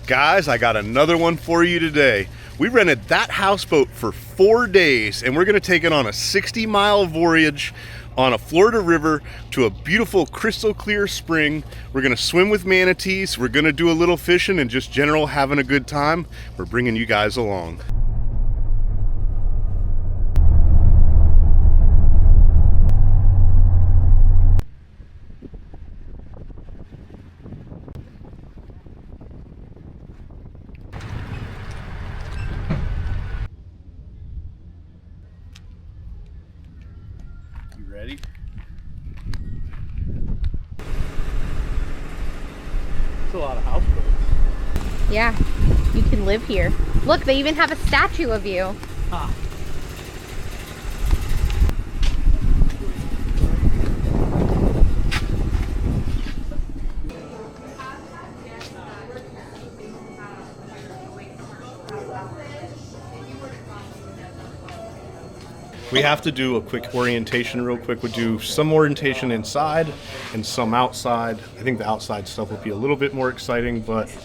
Guys, I got another one for you today. We rented that houseboat for 4 days, and we're gonna take it on a 60-mile voyage on a Florida river to a beautiful crystal clear spring. We're gonna swim with manatees. We're gonna do a little fishing and just general having a good time. We're bringing you guys along. Ready? It's a lot of houseboats. Yeah, you can live here. Look, they even have a statue of you. Ah. We have to do a quick orientation real quick. We'll do some orientation inside and some outside. I think the outside stuff will be a little bit more exciting, but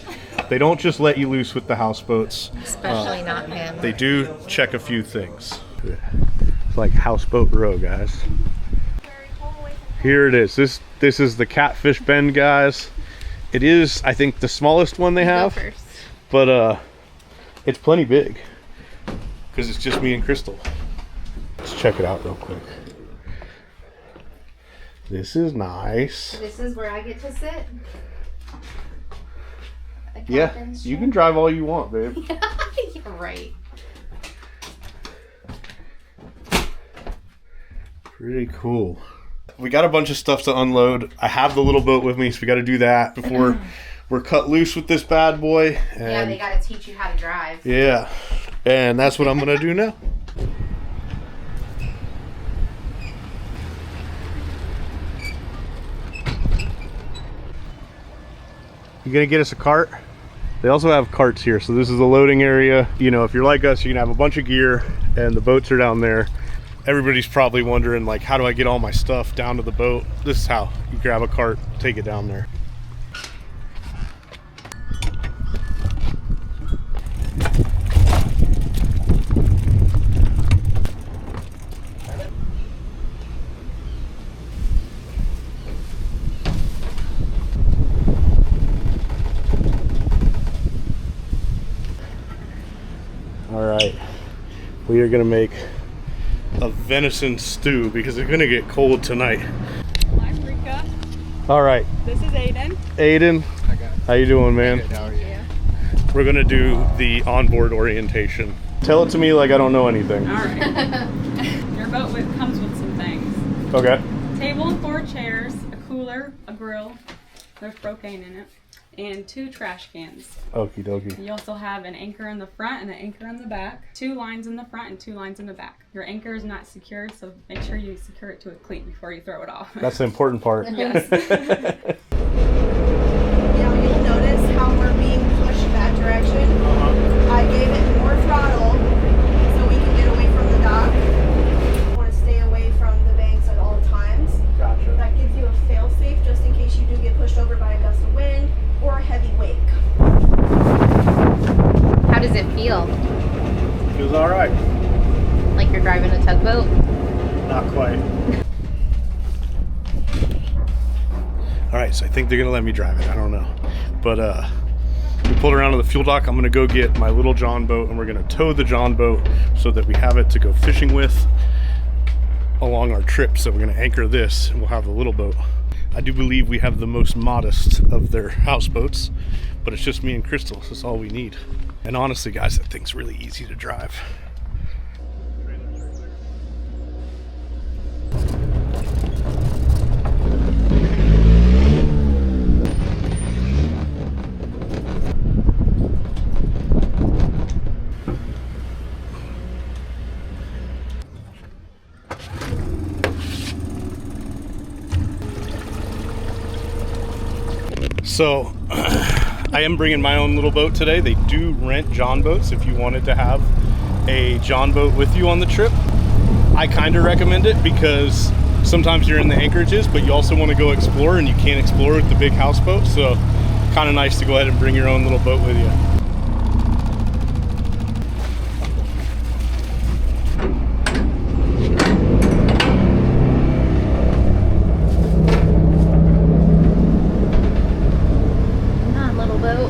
they don't just let you loose with the houseboats. Especially not him. They do check a few things. It's like houseboat row, guys. Here it is. This is the Catfish Bend, guys. It is, I think, the smallest one they have. Go first. But it's plenty big because it's just me and Crystal. Let's check it out real quick. This is nice. This is where I get to sit. Yeah, you can drive all you want, babe. You're right. Pretty cool. We got a bunch of stuff to unload. I have the little boat with me, so we got to do that before we're cut loose with this bad boy. And yeah, they got to teach you how to drive. yeah, and that's what I'm going to do now. You gonna get us a cart? They also have carts here, so this is a loading area. You know, if you're like us, you can have a bunch of gear and the boats are down there. Everybody's probably wondering, like, how do I get all my stuff down to the boat? This is how. You grab a cart, take it down there. Alright, we are gonna make a venison stew because it's gonna get cold tonight. I'm Rika. Alright. This is Aiden. Aiden, how you doing, man? Good, how are you? We're gonna do the onboard orientation. Tell it to me like I don't know anything. Alright. Your boat comes with some things. Okay. Table and 4 chairs, a cooler, a grill, there's propane in it, and 2 trash cans. Okie dokie. You also have an anchor in the front and an anchor in the back. 2 lines in the front and 2 lines in the back. Your anchor is not secured, so make sure you secure it to a cleat before you throw it off. That's the important part. Yes. Now you'll notice how we're being pushed that direction. I gave it more throttle so we can get away from the dock. You want to stay away from the banks at all times. Gotcha. That gives you a fail-safe just in case you do get pushed over by a gust of wind or a heavy wake. How does it feel? Feels alright. Like you're driving a tugboat? Not quite. Alright, so I think they're gonna let me drive it. I don't know. But we pulled around to the fuel dock. I'm gonna go get my little John boat and we're gonna tow the John boat so that we have it to go fishing with along our trip. So we're gonna anchor this and we'll have the little boat. I do believe we have the most modest of their houseboats, but it's just me and Crystal, so that's all we need. And honestly, guys, that thing's really easy to drive. So I am bringing my own little boat today. They do rent John boats if you wanted to have a John boat with you on the trip. I kind of recommend it because sometimes you're in the anchorages, but you also want to go explore and you can't explore with the big houseboat. So kind of nice to go ahead and bring your own little boat with you. Come on, little boat.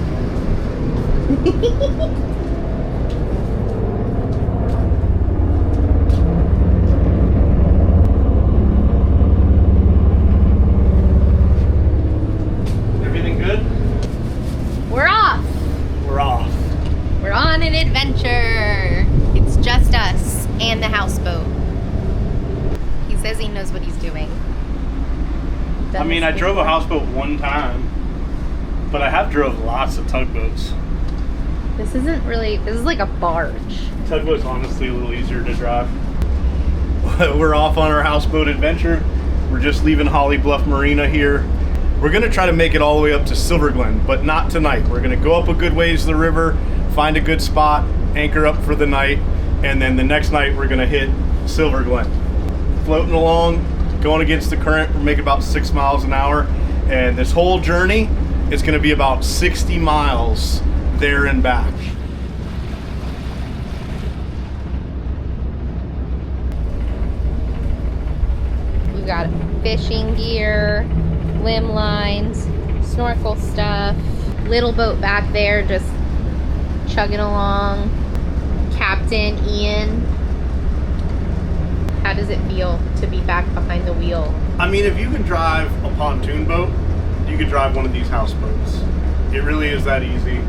Everything good? We're off. We're off. We're on an adventure. It's just us and the houseboat. He says he knows what he's doing. I mean, I drove a houseboat one time, but I have drove lots of tugboats. This isn't really, this is like a barge. Tugboat's honestly a little easier to drive. We're off on our houseboat adventure. We're just leaving Holly Bluff Marina here. We're gonna try to make it all the way up to Silver Glen, but not tonight. We're gonna go up a good ways to the river, find a good spot, anchor up for the night, and then the next night we're gonna hit Silver Glen. Floating along, going against the current, we're making about 6 miles an hour, and this whole journey is gonna be about 60 miles there and back. We've got fishing gear, limb lines, snorkel stuff, little boat back there just chugging along. Captain Ian, how does it feel to be back behind the wheel? I mean, if you can drive a pontoon boat, you could drive one of these houseboats. It really is that easy.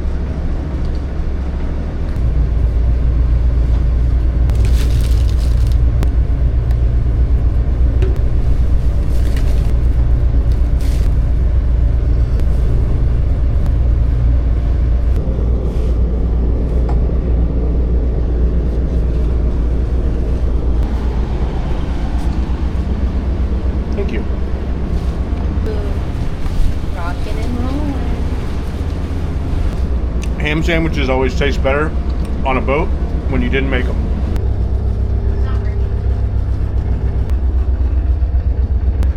Thank you. Rocking and rolling. Ham sandwiches always taste better on a boat when you didn't make them.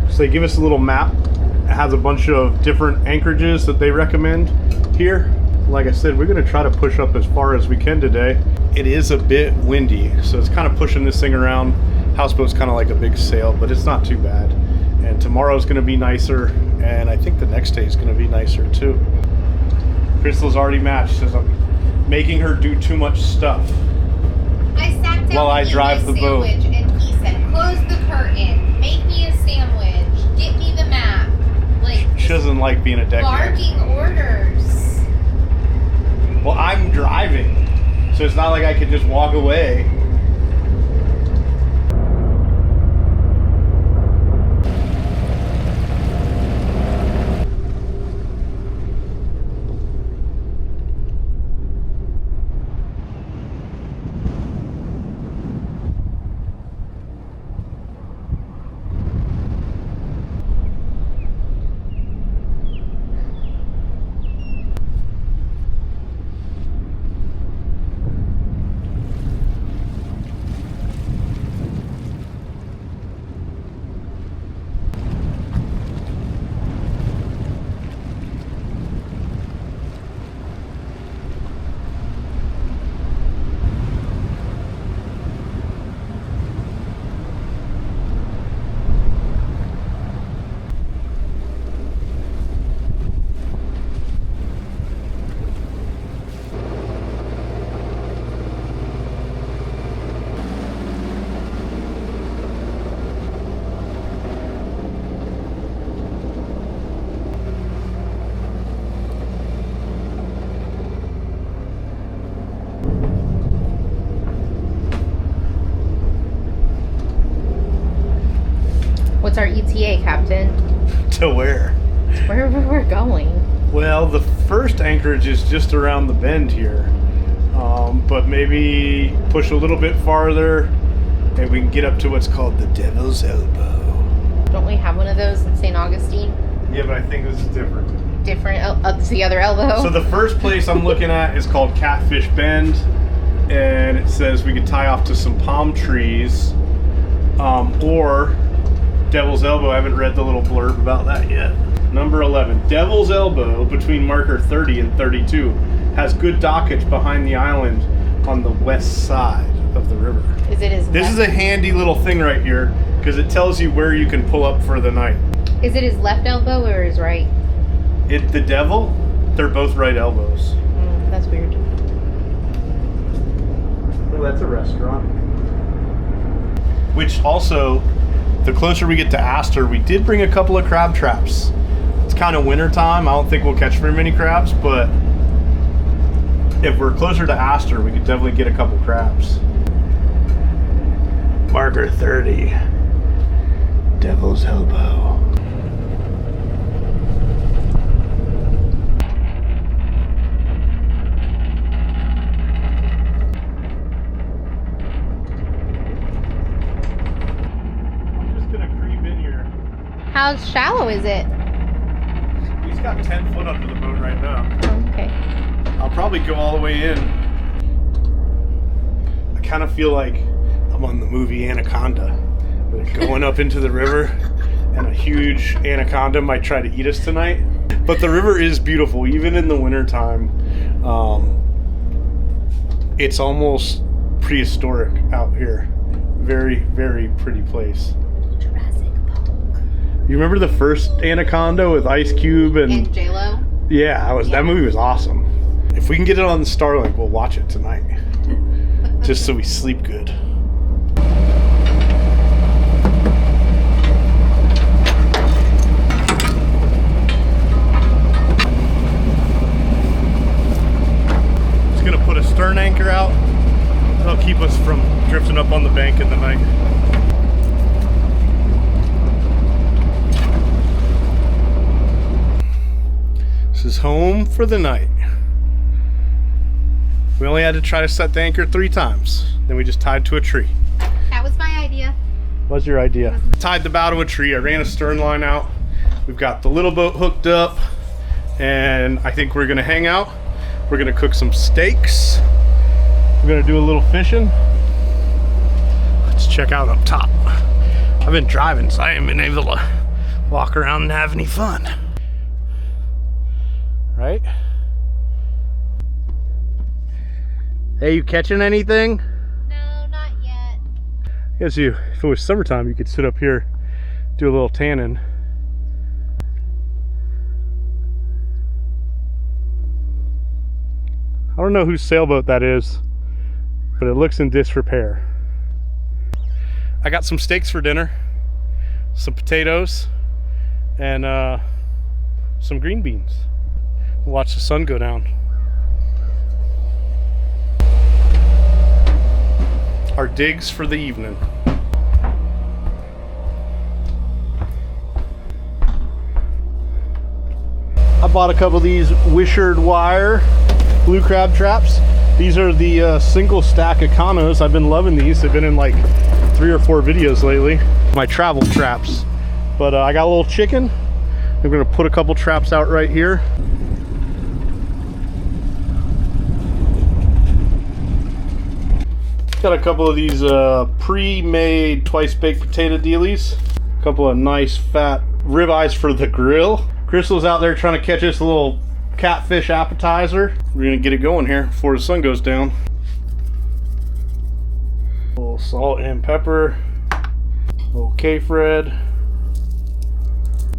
So they give us a little map. It has a bunch of different anchorages that they recommend here. Like I said, we're gonna try to push up as far as we can today. It is a bit windy, so it's kind of pushing this thing around. Houseboat's kind of like a big sail, but it's not too bad. And tomorrow's gonna be nicer, and I think the next day is gonna be nicer too. Crystal's already matched, says I'm making her do too much stuff. I sat down While I to eat drive my the boat. sandwich and he said, close the curtain, make me a sandwich, get me the map. Like, She doesn't like being a deckhand. barking orders. Well, I'm driving, so it's not like I can just walk away. What's our ETA, Captain? To where? Wherever we're going. Well, the first anchorage is just around the bend here. But maybe push a little bit farther and we can get up to what's called the Devil's Elbow. Don't we have one of those in St. Augustine? Yeah, but I think this is different. Different, it's the other elbow. So the first place I'm looking at is called Catfish Bend, and it says we could tie off to some palm trees, or Devil's Elbow. I haven't read the little blurb about that yet. Number 11, Devil's Elbow between marker 30 and 32. Has good dockage behind the island on the west side of the river. Is it his This left? is a handy little thing right here because it tells you where you can pull up for the night. Is it his left elbow or his right? The Devil, they're both right elbows. That's weird. Oh, that's a restaurant. Which also, the closer we get to Astor, we did bring a couple of crab traps. It's kind of winter time. I don't think we'll catch very many crabs, but if we're closer to Astor, we could definitely get a couple crabs. Marker 30. Devil's Elbow. I'm just gonna creep in here. How shallow is it? He's got 10 foot under the boat right now. Okay. I'll probably go all the way in. I kind of feel like I'm on the movie Anaconda. We're going up into the river and a huge anaconda might try to eat us tonight. But the river is beautiful, even in the wintertime. It's almost prehistoric out here. Very, very pretty place. Jurassic Park. You remember the first Anaconda with Ice Cube And J-Lo? Yeah, that movie was awesome. If we can get it on Starlink, we'll watch it tonight. Just so we sleep good. Just gonna put a stern anchor out. That'll keep us from drifting up on the bank in the night. This is home for the night. We only had to try to set the anchor 3 times. Then we just tied to a tree. That was my idea. What's your idea? Tied the bow to a tree. I ran a stern line out. We've got the little boat hooked up. And I think we're gonna hang out. We're gonna cook some steaks. We're gonna do a little fishing. Let's check out up top. I've been driving, so I haven't been able to walk around and have any fun. Right? Hey, you catching anything? No, not yet. I guess if it was summertime, you could sit up here, do a little tanning. I don't know whose sailboat that is, but it looks in disrepair. I got some steaks for dinner, some potatoes, and some green beans. Watch the sun go down. Our digs for the evening. I bought a couple of these Wishard Wire blue crab traps. These are the single stack Econos. I've been loving these. They've been in like 3 or 4 videos lately. My travel traps. But I got a little chicken. I'm gonna put a couple traps out right here. Got a couple of these pre-made twice-baked potato dealies. A couple of nice fat ribeyes for the grill. Crystal's out there trying to catch us a little catfish appetizer. We're gonna get it going here before the sun goes down. A little salt and pepper. A little K-Fred.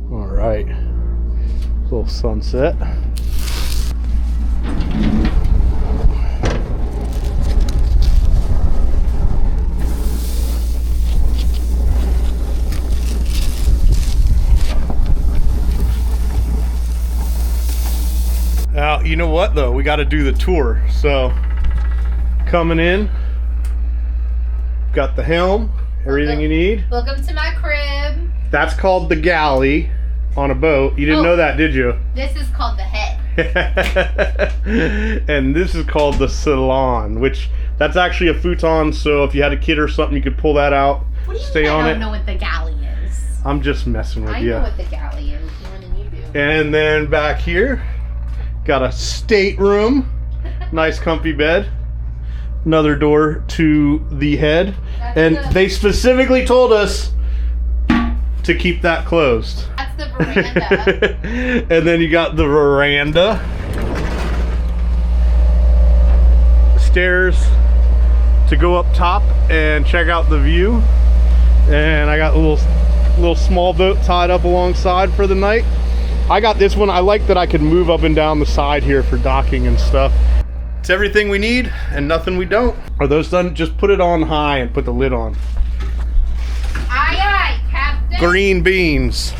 All right. A little sunset. Now, you know what though? We got to do the tour. So, coming in, got the helm, everything you need. Welcome to my crib. That's called the galley on a boat. You didn't know that, did you? This is called the head. And this is called the salon, which that's actually a futon. So if you had a kid or something, you could pull that out, What do you stay mean on I it. don't know what the galley is? I'm just messing with I you. know what the galley is more than you do. And then back here, got a stateroom, nice comfy bed. Another door to the head. That's And good. they specifically told us to keep that closed. That's the veranda. And then you got the veranda. Stairs to go up top and check out the view. And I got a little small boat tied up alongside for the night. I got this one. I like that I can move up and down the side here for docking and stuff. It's everything we need and nothing we don't. Are those done? Just put it on high and put the lid on. Aye, aye, Captain. Green beans.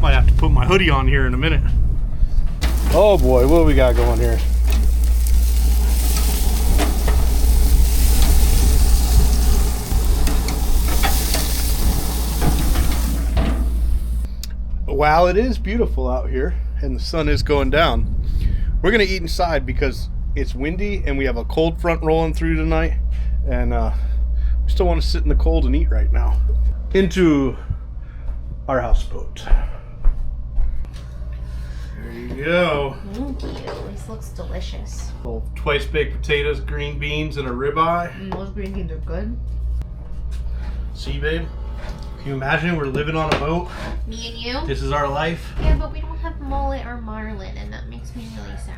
Might have to put my hoodie on here in a minute. Oh boy, what do we got going here? While it is beautiful out here and the sun is going down, we're gonna eat inside because it's windy and we have a cold front rolling through tonight, and we still want to sit in the cold and eat right now. Into our houseboat. There you go. Thank you. This looks delicious. Little twice baked potatoes, green beans, and a ribeye. Those green beans are good. See, babe? Can you imagine we're living on a boat? Me and you? This is our life. Yeah, but we don't have mullet or marlin, and that makes me really sad.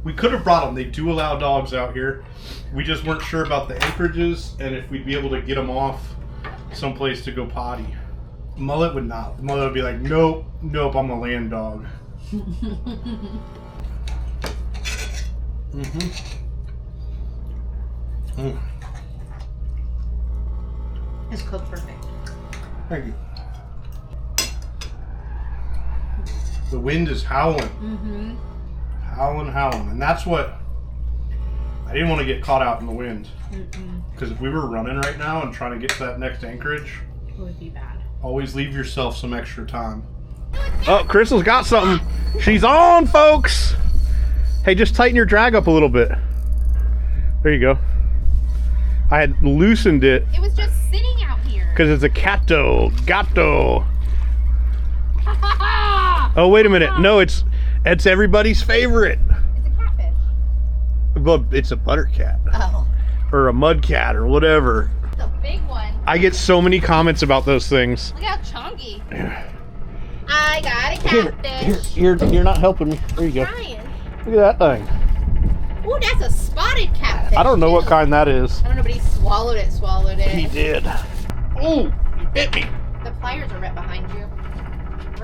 We could have brought them. They do allow dogs out here. We just weren't sure about the anchorages and if we'd be able to get them off someplace to go potty. Mullet would not. The mullet would be like, nope, nope, I'm a land dog. It's cooked perfect. Thank you. The wind is howling. Howling. And that's what... I didn't want to get caught out in the wind. Because if we were running right now and trying to get to that next anchorage, It would be bad. always leave yourself some extra time. Oh, Crystal's got something. She's on, folks. Hey, just tighten your drag up a little bit. There you go. I had loosened it It was just sitting out here. because it's a gato. Oh, wait a minute. No, it's everybody's favorite. It's a catfish. But it's a butter cat Oh. or a mud cat or whatever. It's a big one. I get so many comments about those things. Look how chunky. I got a catfish. Here, you're not helping me. There you go. Trying. Look at that thing. Ooh, that's a spotted catfish. I don't know what too. kind that is. I don't know, but he swallowed it. He did. Oh, he bit me. The pliers are right behind you.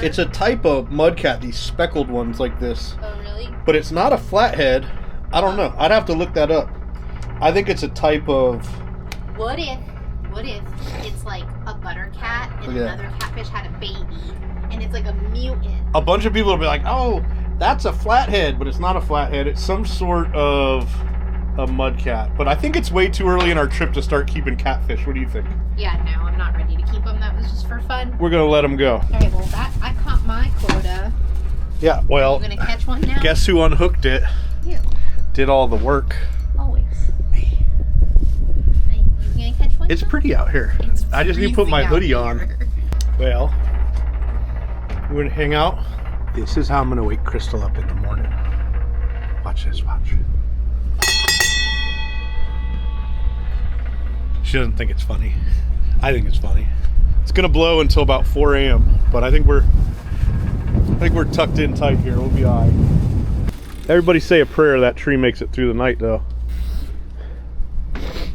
It's a type of mudcat, these speckled ones like this. Oh, really? But it's not a flathead. I don't know. I'd have to look that up. I think it's a type of... What if it's like a butter cat and Look at another catfish had a baby and it's like a mutant? A bunch of people will be like, oh, that's a flathead, but it's not a flathead. It's some sort of a mudcat. But I think it's way too early in our trip to start keeping catfish. What do you think? Yeah, no, I'm not ready to keep them. That was just for fun. We're going to let them go. All right, well, I caught my quota. Yeah, well, You gonna catch one now? guess who unhooked it? You. Did all the work. Always. You gonna catch one? It's now? pretty out here. It's I just need to put my freezing out hoodie on. here. Well, we're going to hang out. This is how I'm going to wake Crystal up in the morning. Watch this, watch. She doesn't think it's funny. I think it's funny. It's going to blow until about 4 a.m., but I think we're tucked in tight here. We'll be all right. Everybody say a prayer that tree makes it through the night, though.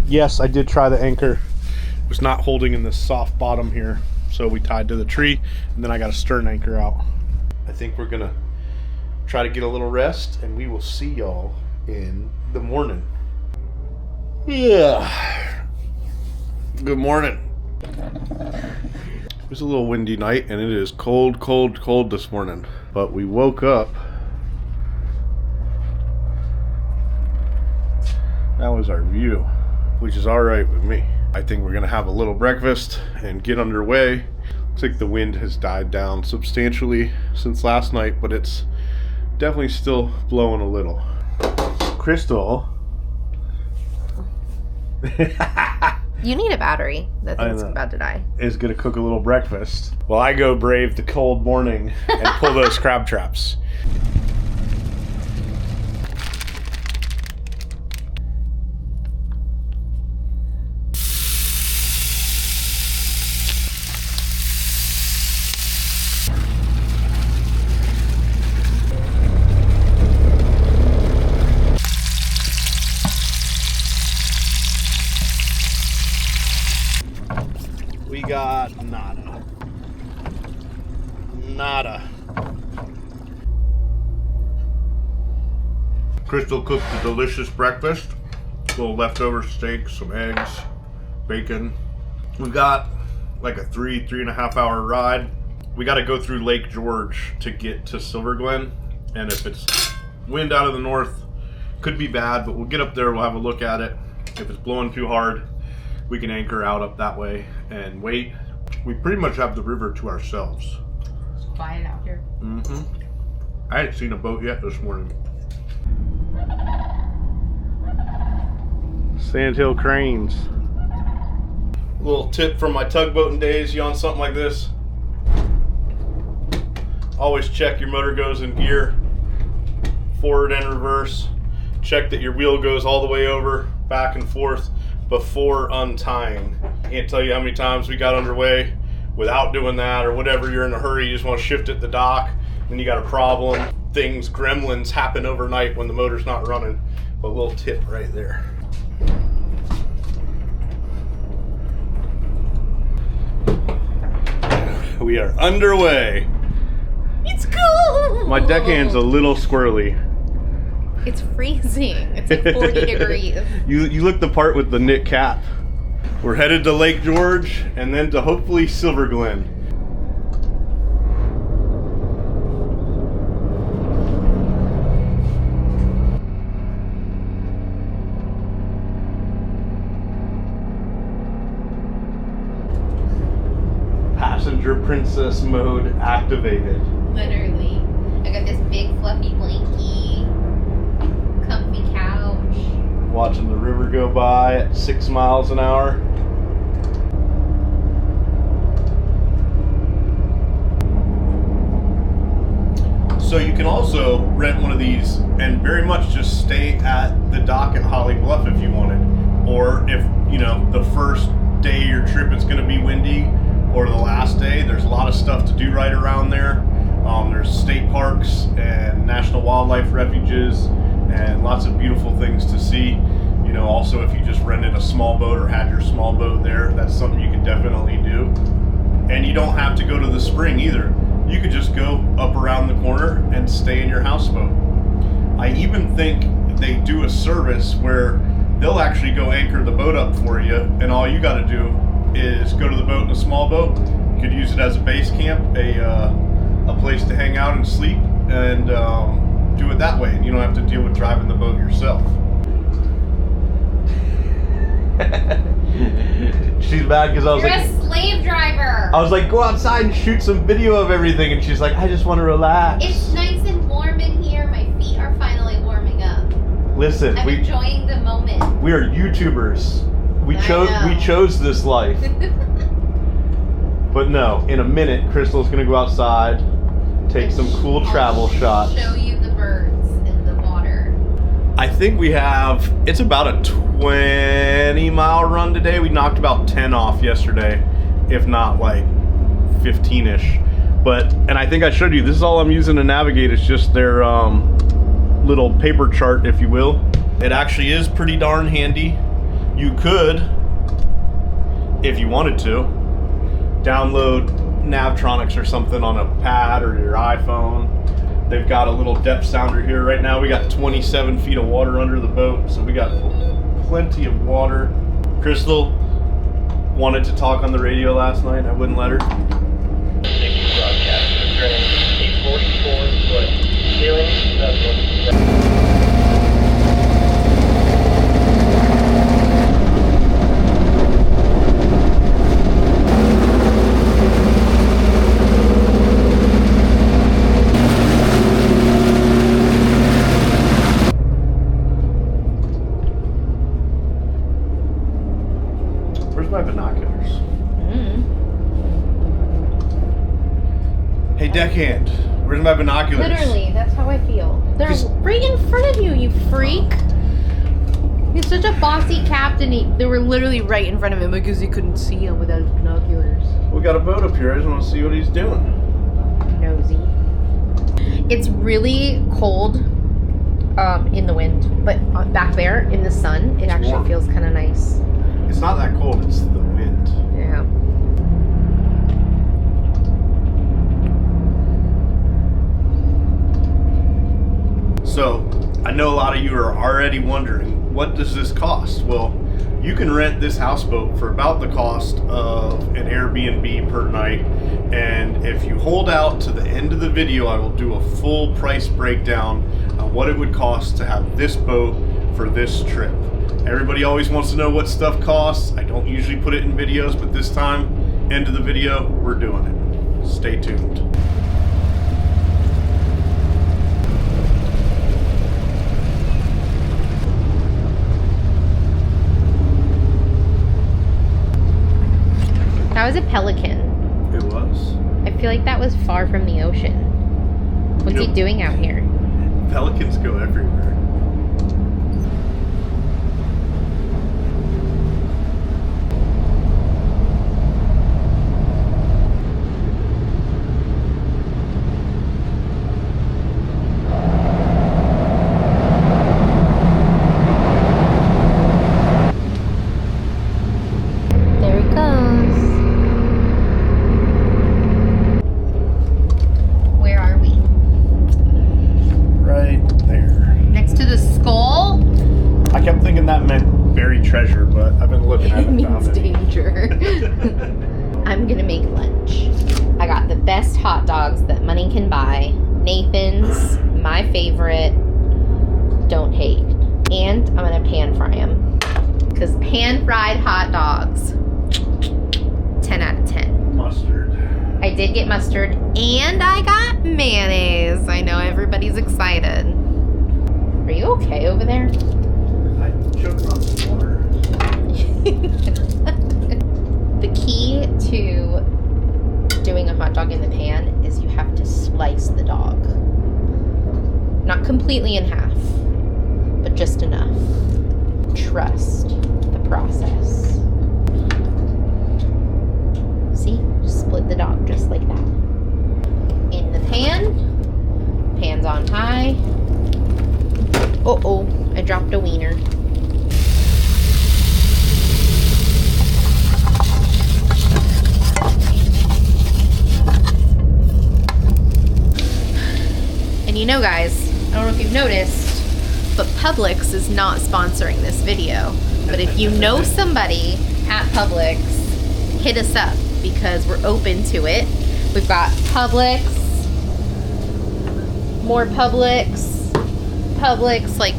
Yes, I did try the anchor. It was not holding in this soft bottom here, so we tied to the tree, and then I got a stern anchor out. I think we're gonna try to get a little rest, and we will see y'all in the morning. Yeah. Good morning. It was a little windy night, and it is cold, cold, cold this morning. But we woke up. That was our view, which is all right with me. I think we're gonna have a little breakfast and get underway. Looks like the wind has died down substantially since last night, but it's definitely still blowing a little. Crystal. You need a battery. That thing's know. about to die. Is gonna cook a little breakfast while I go brave the cold morning and pull those crab traps. Nada. Crystal cooked a delicious breakfast. A little leftover steak, some eggs, bacon. We got like a 3.5 hour ride. We got to go through Lake George to get to Silver Glen. And if it's wind out of the north, could be bad, but we'll get up there, we'll have a look at it. If it's blowing too hard, we can anchor out up that way and wait. We pretty much have the river to ourselves. It's quiet out here. Mm-hmm. I hadn't seen a boat yet this morning. Sandhill cranes. A little tip from my tugboating days, you on something like this, always check your motor goes in gear, forward and reverse. Check that your wheel goes all the way over, back and forth before untying. Can't tell you how many times we got underway without doing that, or whatever, you're in a hurry, you just want to shift at the dock, then you got a problem. Things, gremlins happen overnight when the motor's not running. But a little tip right there. We are underway. It's cool. My deckhand's a little squirrely. It's freezing. It's like 40 degrees. You look the part with the knit cap. We're headed to Lake George and then to hopefully Silver Glen. Passenger princess mode activated. Literally. I got this big fluffy blankie, comfy couch. Watching the river go by at 6 miles an hour. So you can also rent one of these and very much just stay at the dock in Holly Bluff if you wanted. Or if, you know, the first day of your trip it's going to be windy, or the last day, there's a lot of stuff to do right around there. There's state parks and national wildlife refuges and lots of beautiful things to see. You know, also if you just rented a small boat or had your small boat there, that's something you can definitely do. And you don't have to go to the spring either. You could just go up around the corner and stay in your houseboat. I even think they do a service where they'll actually go anchor the boat up for you, and all you got to do is go to the boat in a small boat. You could use it as a base camp, a place to hang out and sleep, and do it that way. And you don't have to deal with driving the boat yourself. She's mad because I was You're like, a slave driver. I was like, go outside and shoot some video of everything, and she's like, I just want to relax. It's nice and warm in here. My feet are finally warming up. Listen, I'm enjoying the moment. we are YouTubers. We chose this life. But no, in a minute, Crystal's gonna go outside, take some cool travel shots. Show you the birds in the water. I think it's about a 20-mile run today. We knocked about 10 off yesterday, if not like 15-ish. And I think I showed you, this is all I'm using to navigate. It's just their little paper chart, if you will. It actually is pretty darn handy. You could, if you wanted to, download Navtronics or something on a pad or your iPhone. They've got a little depth sounder here. Right now we got 27 feet of water under the boat, so we got plenty of water. Crystal wanted to talk on the radio last night. I wouldn't let her. Broadcast. Train 844 foot ceiling vessel. Where's my binoculars? Hey, deckhand, where's my binoculars? Literally, that's how I feel. They're right in front of you, you freak. He's such a bossy captain. They were literally right in front of him because he couldn't see him without his binoculars. We got a boat up here. I just want to see what he's doing. Nosy. It's really cold in the wind, but back there in the sun, it actually warm. feels kind of nice. It's not that cold, it's the wind. Yeah. know a lot of you are already wondering, what does this cost? Well, you can rent this houseboat for about the cost of an Airbnb per night. And if you hold out to the end of the video, I will do a full price breakdown on what it would cost to have this boat for this trip. Everybody always wants to know what stuff costs. I don't usually put it in videos, but this time, end of the video, we're doing it. Stay tuned. That was a pelican. It was. I feel like that was far from the ocean. What's he doing out here? Pelicans go everywhere. There he goes. Where are we? Right there. Next to the skull? I kept thinking that meant buried treasure, but I've been looking at It it. means danger. I'm gonna make lunch. I got the best hot dogs that money can buy. Nathan's, my favorite. Don't hate. And I'm gonna pan fry them. Because pan fried hot dogs, 10 out of 10. Mustard. I did get mustard and I got mayonnaise. I know everybody's excited. Are you okay over there? I choked on some water. The key to doing a hot dog in the pan is you have to slice the dog. Not completely in half, but just enough. Trust the process. See? Split the dog just like that. In the pan. Pan's on high. Uh-oh, I dropped a wiener. And you know, guys, I don't know if you've noticed, but Publix is not sponsoring this video. But if you know somebody at Publix, hit us up because we're open to it. We've got Publix, more Publix, like,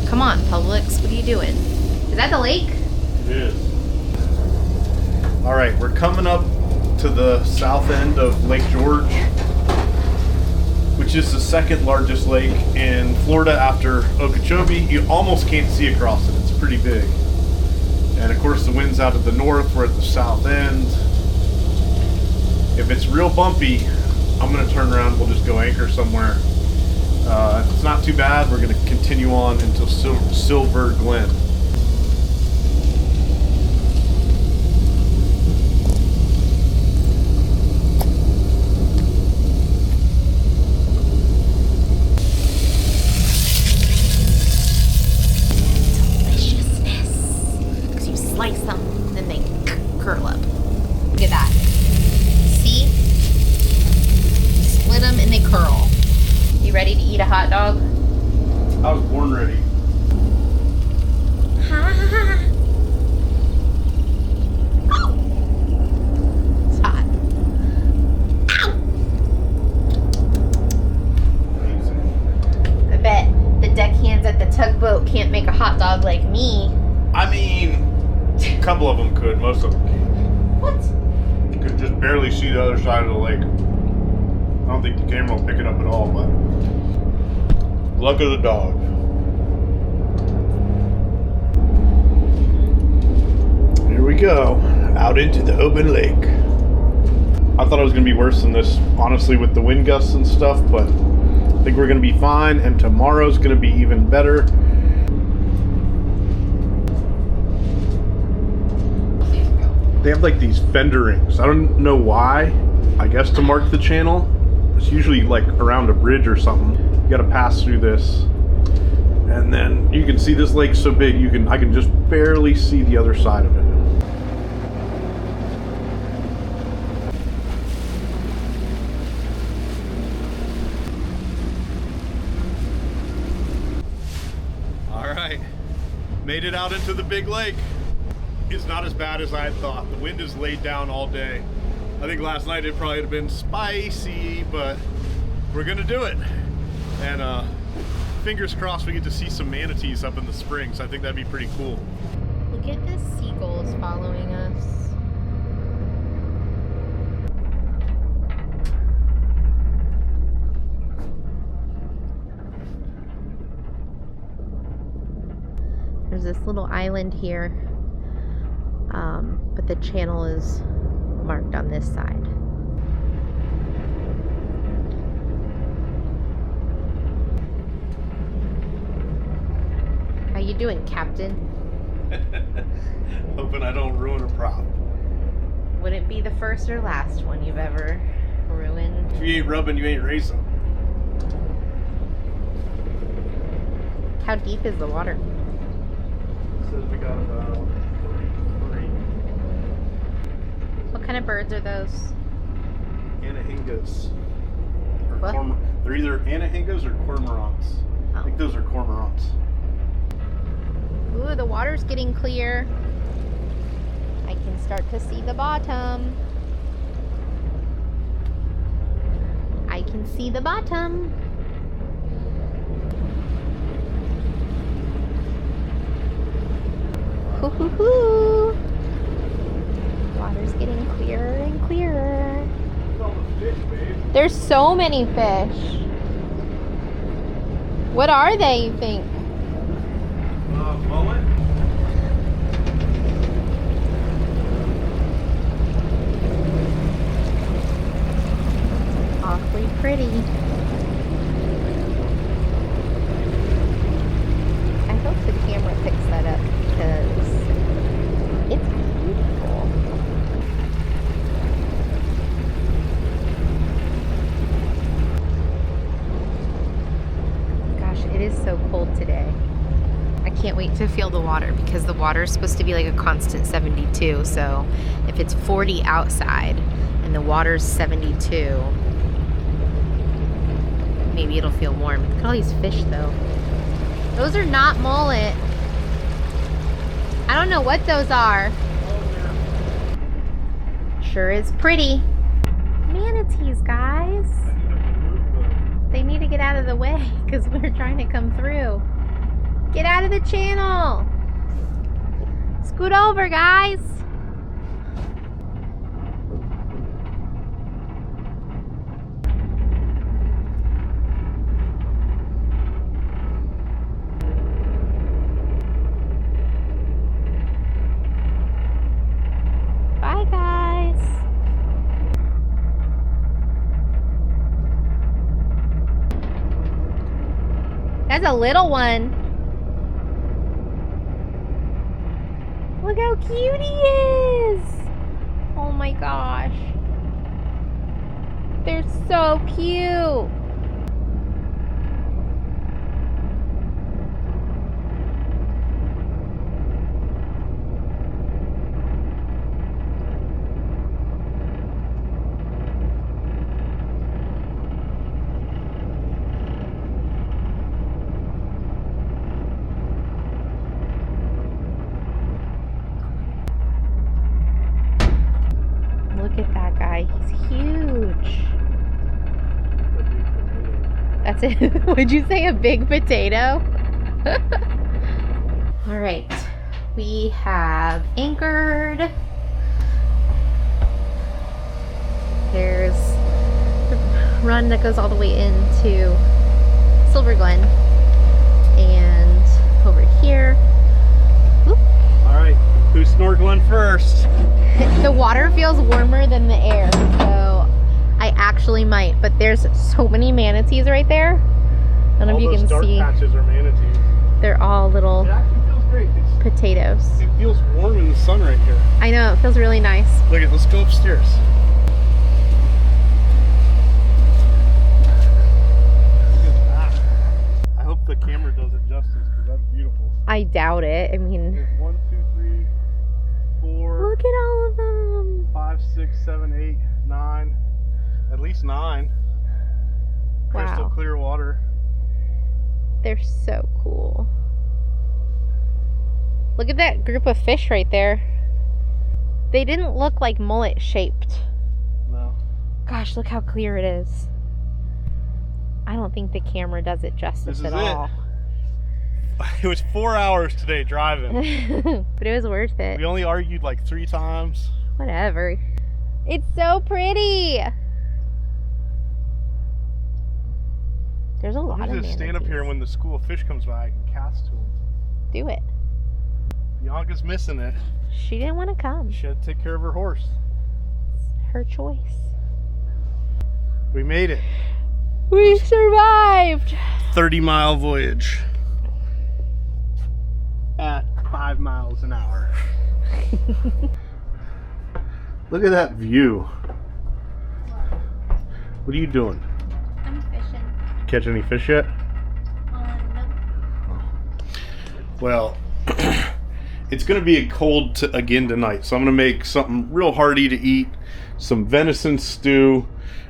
come on, Publix, what are you doing? Is that the lake? It is. All right, we're coming up to the south end of Lake George, which is the second largest lake in Florida after Okeechobee. You almost can't see across it. It's pretty big. And of course the wind's out of the north. We're at the south end. If it's real bumpy, I'm gonna turn around. We'll just go anchor somewhere. If it's not too bad, we're gonna continue on until Silver Glen. Slice them, then they curl up. Look at that. See? Split them and they curl. You ready to eat a hot dog? I was born ready. It's hot. I bet the deckhands at the tugboat can't make a hot dog like me. I mean, a couple of them could, most of them can't. What? You could just barely see the other side of the lake. I don't think the camera will pick it up at all, but luck of the dog. Here we go, out into the open lake. I thought it was going to be worse than this, honestly, with the wind gusts and stuff, but I think we're going to be fine, and tomorrow's going to be even better. They have like these fender rings. I don't know why. I guess to mark the channel. It's usually like around a bridge or something. You gotta pass through this. And then you can see this lake's so big I can just barely see the other side of it. Made it out into the big lake. It's not as bad as I had thought. The wind is laid down all day. I think last night it probably would have been spicy, but we're gonna do it. And fingers crossed we get to see some manatees up in the springs. I think that'd be pretty cool. Look at the seagulls following us. There's this little island here, but the channel is marked on this side. How you doing, Captain? Hoping I don't ruin a prop. Wouldn't be the first or last one you've ever ruined. If you ain't rubbing, you ain't racing. How deep is the water? Says we got about 3. What kind of birds are those? Anahingas. What? They're either anahingas or cormorants. I think those are cormorants. Ooh, the water's getting clear. I can start to see the bottom. I can see the bottom. Hoo hoo hoo. Water's getting clearer and clearer. There's so many fish. What are they, you think? Mullet? Awfully pretty. I hope the camera picks that up because it's beautiful. Gosh, it is so cold today. I can't wait to feel the water because the water is supposed to be like a constant 72. So if it's 40 outside and the water's 72, maybe it'll feel warm. Look at all these fish though. Those are not mullet. I don't know what those are. Sure is pretty. Manatees, guys. They need to get out of the way because we're trying to come through. Get out of the channel. Scoot over, guys. Bye, guys. That's a little one. Look how cute he is! Oh my gosh. They're so cute. Look at that guy. He's huge. That's it. Would you say a big potato? All right. We have anchored. There's the run that goes all the way into Silver Glen. And over here. Whoop. All right, who's snorkeling first? The water feels warmer than the air, so I actually might. But there's so many manatees right there. I don't know if you can dark see. Patches are manatees. They're all little It actually feels great. potatoes. It feels warm in the sun right here. I know, it feels really nice. Look at, let's go upstairs. Look at that. I hope the camera does it justice because that's beautiful. I doubt it. I mean, There's 1, 2, 3, 4, look at all of them. 5, 6, 7, 8, 9. At least 9. Crystal Wow. clear water. They're so cool. Look at that group of fish right there. They didn't look like mullet shaped. No. Gosh, look how clear it is. I don't think the camera does it justice at all. It was 4 hours today driving. But it was worth it. We only argued like 3 times. Whatever. It's so pretty. There's a lot of manatees. Just stand up here, and when the school of fish comes by, I can cast to them. Do it. Bianca's missing it. She didn't want to come. She had to take care of her horse. It's her choice. We made it. We survived. 30-mile voyage at 5 miles an hour. Look at that view. What are you doing? I'm fishing. Catch any fish yet? No. Well, it's going to be cold again tonight, so I'm going to make something real hearty to eat. Some venison stew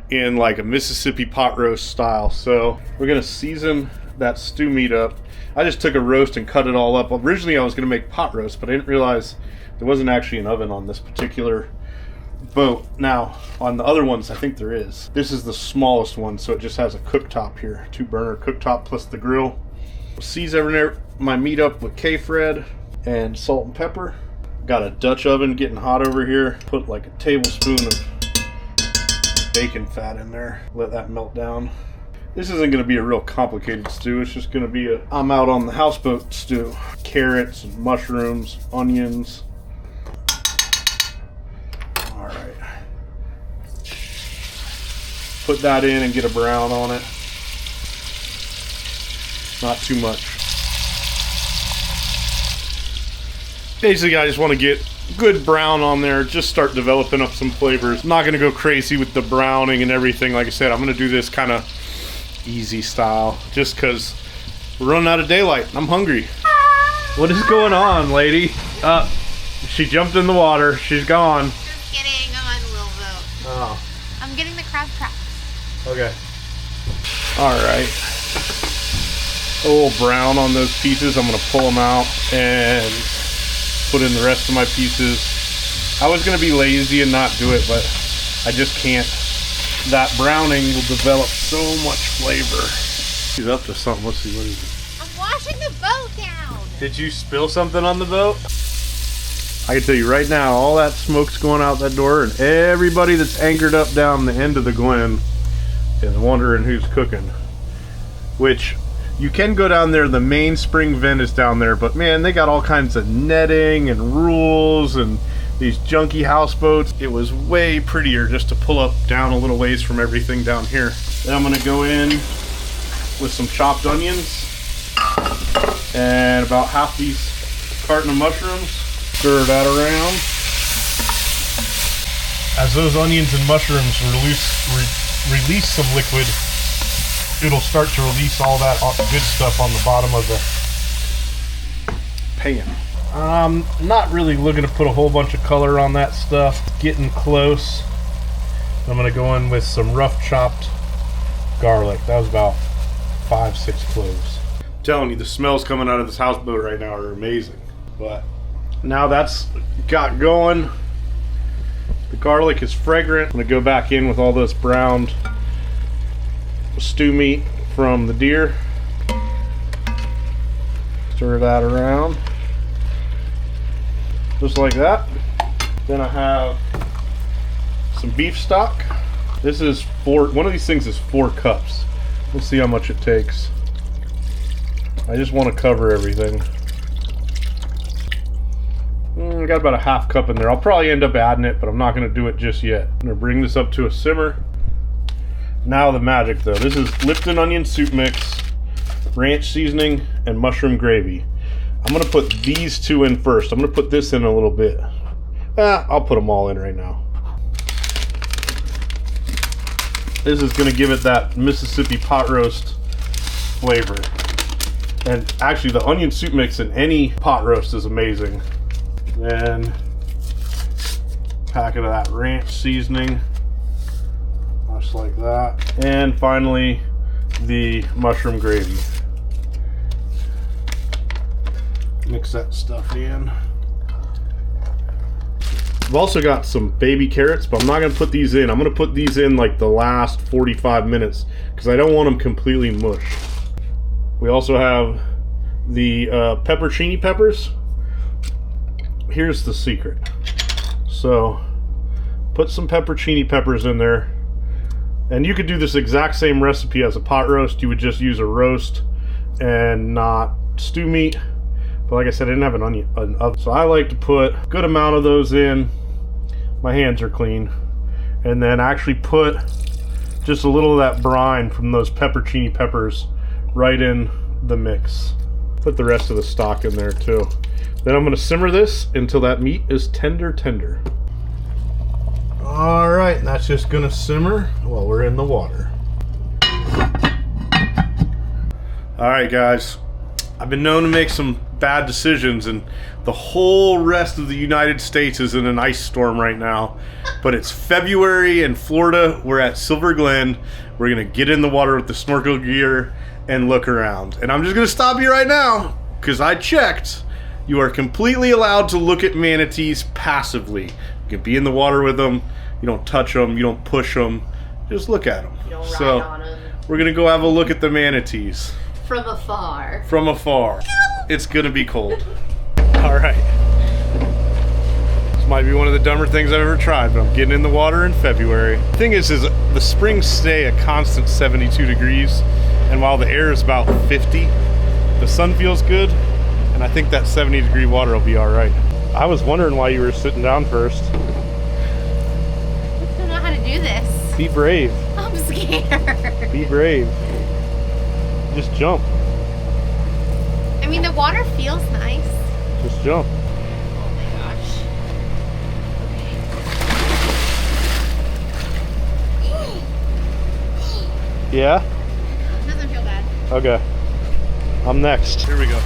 in like a Mississippi pot roast style. So we're going to season that stew meat up. I just took a roast and cut it all up. Originally I was going to make pot roast, but I didn't realize there wasn't actually an oven on this particular boat. Now on the other ones I think there is. This is the smallest one, so it just has a cooktop here, 2-burner cooktop plus the grill. Season my meat up with K-Fred and salt and pepper. Got a Dutch oven getting hot over here. Put like a tablespoon of bacon fat in there. Let that melt down. This isn't going to be a real complicated stew. It's just going to be I'm out on the houseboat stew. Carrots, mushrooms, onions. All right. Put that in and get a brown on it. Not too much. Basically, I just want to get good brown on there, just start developing up some flavors. I'm not going to go crazy with the browning and everything. Like I said, I'm going to do this kind of easy style just because we're running out of daylight. I'm hungry. What is going on, lady? She jumped in the water. She's gone. Just kidding. I'm on a little boat. Oh. I'm getting the crab traps. Okay. All right. A little brown on those pieces. I'm going to pull them out and put in the rest of my pieces. I was going to be lazy and not do it, but I just can't. That browning will develop so much flavor. She's up to something. Let's see, what is it? I'm washing the boat down. Did you spill something on the boat? I can tell you right now, all that smoke's going out that door, and everybody that's anchored up down the end of the Glen is wondering who's cooking. Which, you can go down there, the main spring vent is down there, but man, they got all kinds of netting and rules and these junky houseboats. It was way prettier just to pull up down a little ways from everything down here. Then I'm gonna go in with some chopped onions and about half these carton of mushrooms. Stir that around. As those onions and mushrooms release some liquid, it'll start to release all that good stuff on the bottom of the pan. I'm not really looking to put a whole bunch of color on that stuff. Getting close. I'm going to go in with some rough chopped garlic. That was about 5-6 cloves. I'm telling you, the smells coming out of this houseboat right now are amazing. But now that's got going. The garlic is fragrant. I'm going to go back in with all this browned stew meat from the deer. Stir that around. Just like that. Then I have some beef stock. This is one of these things is 4 cups. We'll see how much it takes. I just want to cover everything. I got about a half cup in there. I'll probably end up adding it, but I'm not going to do it just yet. I'm going to bring this up to a simmer. Now the magic though. This is Lipton onion soup mix, ranch seasoning, and mushroom gravy. I'm going to put these 2 in first. I'm going to put this in a little bit. I'll put them all in right now. This is going to give it that Mississippi pot roast flavor. And actually the onion soup mix in any pot roast is amazing. Then packet of that ranch seasoning. Just like that. And finally the mushroom gravy. Mix that stuff in. I've also got some baby carrots, but I'm not going to put these in. I'm going to put these in like the last 45 minutes because I don't want them completely mush. We also have the pepperoncini peppers. Here's the secret. So put some pepperoncini peppers in there. And you could do this exact same recipe as a pot roast. You would just use a roast and not stew meat. But like I said, I didn't have an oven. So I like to put a good amount of those in. My hands are clean. And then actually put just a little of that brine from those pepperoncini peppers right in the mix. Put the rest of the stock in there too. Then I'm going to simmer this until that meat is tender. All right, and that's just going to simmer while we're in the water. All right, guys. I've been known to make some bad decisions, and the whole rest of the United States is in an ice storm right now. But it's February in Florida. We're at Silver Glen. We're going to get in the water with the snorkel gear and look around. And I'm just going to stop you right now because I checked. You are completely allowed to look at manatees passively. You can be in the water with them. You don't touch them. You don't push them. Just look at them. You don't ride on them. We're going to go have a look at the manatees. From afar. From afar. It's going to be cold. All right. This might be one of the dumber things I've ever tried, but I'm getting in the water in February. The thing is the springs stay a constant 72 degrees, and while the air is about 50, the sun feels good, and I think that 70-degree water will be all right. I was wondering why you were sitting down first. I don't know how to do this. Be brave. I'm scared. Be brave. Just jump. I mean, the water feels nice. Just jump. Oh my gosh. Yeah? Doesn't feel bad. Okay. I'm next. Here we go.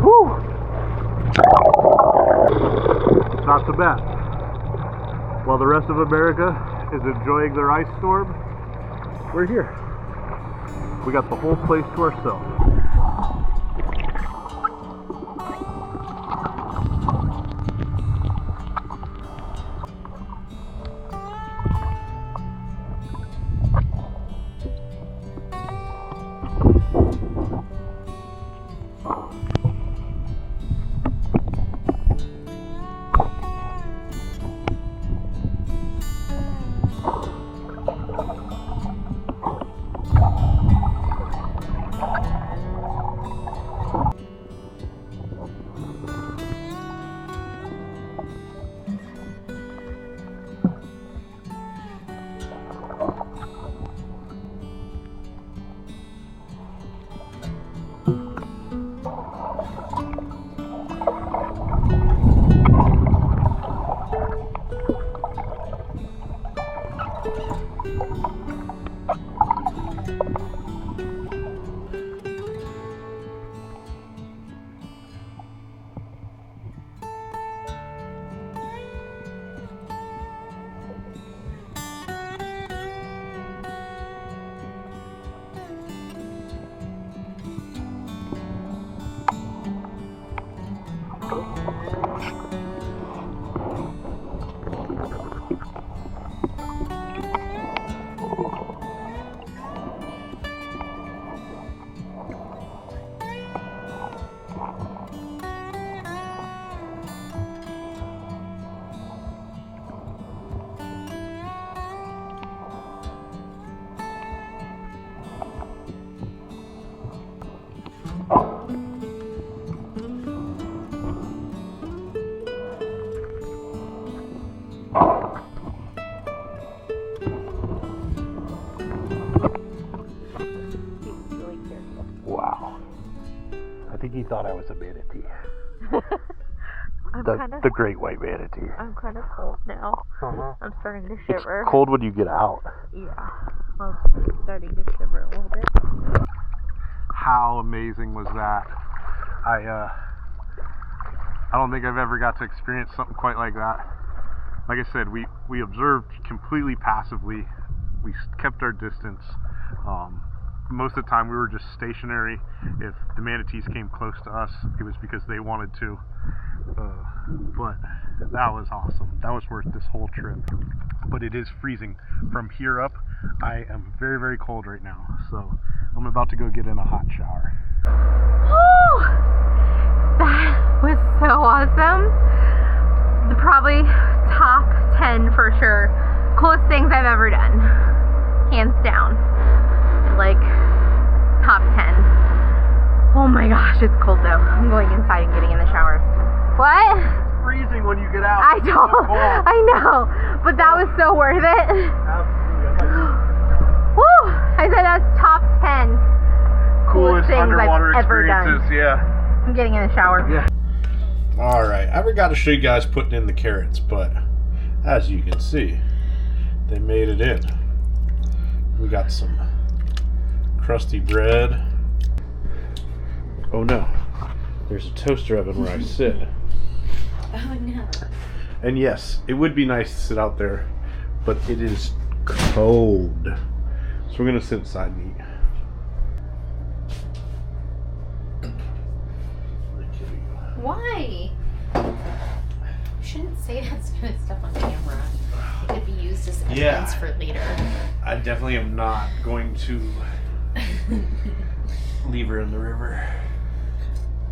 Woo! Not so bad. While the rest of America is enjoying their ice storm, we're here. We got the whole place to ourselves. Wow. I think he thought I was a manatee. The great white manatee. I'm kind of cold now. I'm starting to shiver. It's cold when you get out. Yeah, I'm starting to shiver a little bit. How amazing was that? I don't think I've ever got to experience something quite like that. Like I said, we observed completely passively We kept our distance. Most of the time we were just stationary. If the manatees came close to us, it was because they wanted to. But that was awesome. That was worth this whole trip. But it is freezing. From here up, I am very, very cold right now. So I'm about to go get in a hot shower. Woo! That was so awesome. Probably top 10 for sure. Coolest things I've ever done. Hands down. Like, top 10. Oh my gosh, it's cold though. I'm going inside and getting in the shower. What? It's freezing when you get out. I don't. I know. But that was so worth it. Absolutely. Woo! I said that's top 10 coolest things underwater I've ever done. experiences, yeah. I'm getting in the shower. Yeah. Alright, I forgot to show you guys putting in the carrots, but as you can see, they made it in. We got some crusty bread. Oh no, there's a toaster oven where I sit. Oh no. And yes, it would be nice to sit out there, but it is cold. So we're gonna sit inside and eat. Why? You shouldn't say that kind of stuff on camera. It could be used as evidence for later. I definitely am not going to leave her in the river.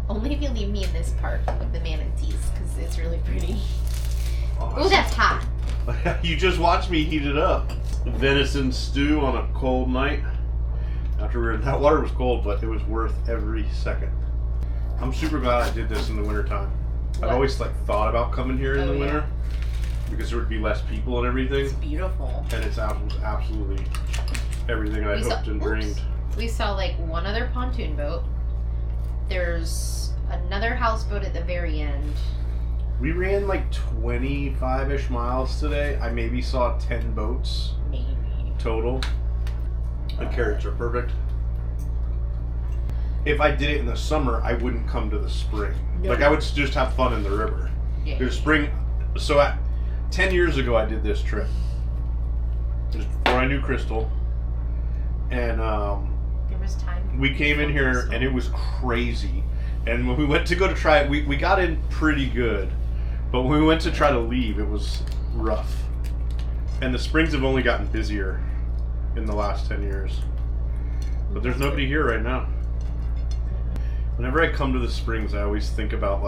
Only if you leave me in this part of the manatees, because it's really pretty. Oh, that's hot. You just watched me heat it up. Venison stew on a cold night. After we were in that water was cold, but it was worth every second. I'm super glad I did this in the wintertime. I've always thought about coming here in the winter because there would be less people and everything. It's beautiful. And it's absolutely everything I hoped and dreamed. We saw one other pontoon boat. There's another houseboat at the very end. We ran 25-ish miles today. I maybe saw 10 boats. Maybe. Total. The carrots are perfect. If I did it in the summer, I wouldn't come to the spring. No. I would just have fun in the river. Yeah. There's spring. So 10 years ago, I did this trip. Just before I knew Crystal. And there was time. We came in here and it was crazy. And when we went to go to try it, we got in pretty good. But when we went to try to leave, it was rough. And the springs have only gotten busier in the last 10 years. But there's nobody here right now. Whenever I come to the springs, I always think about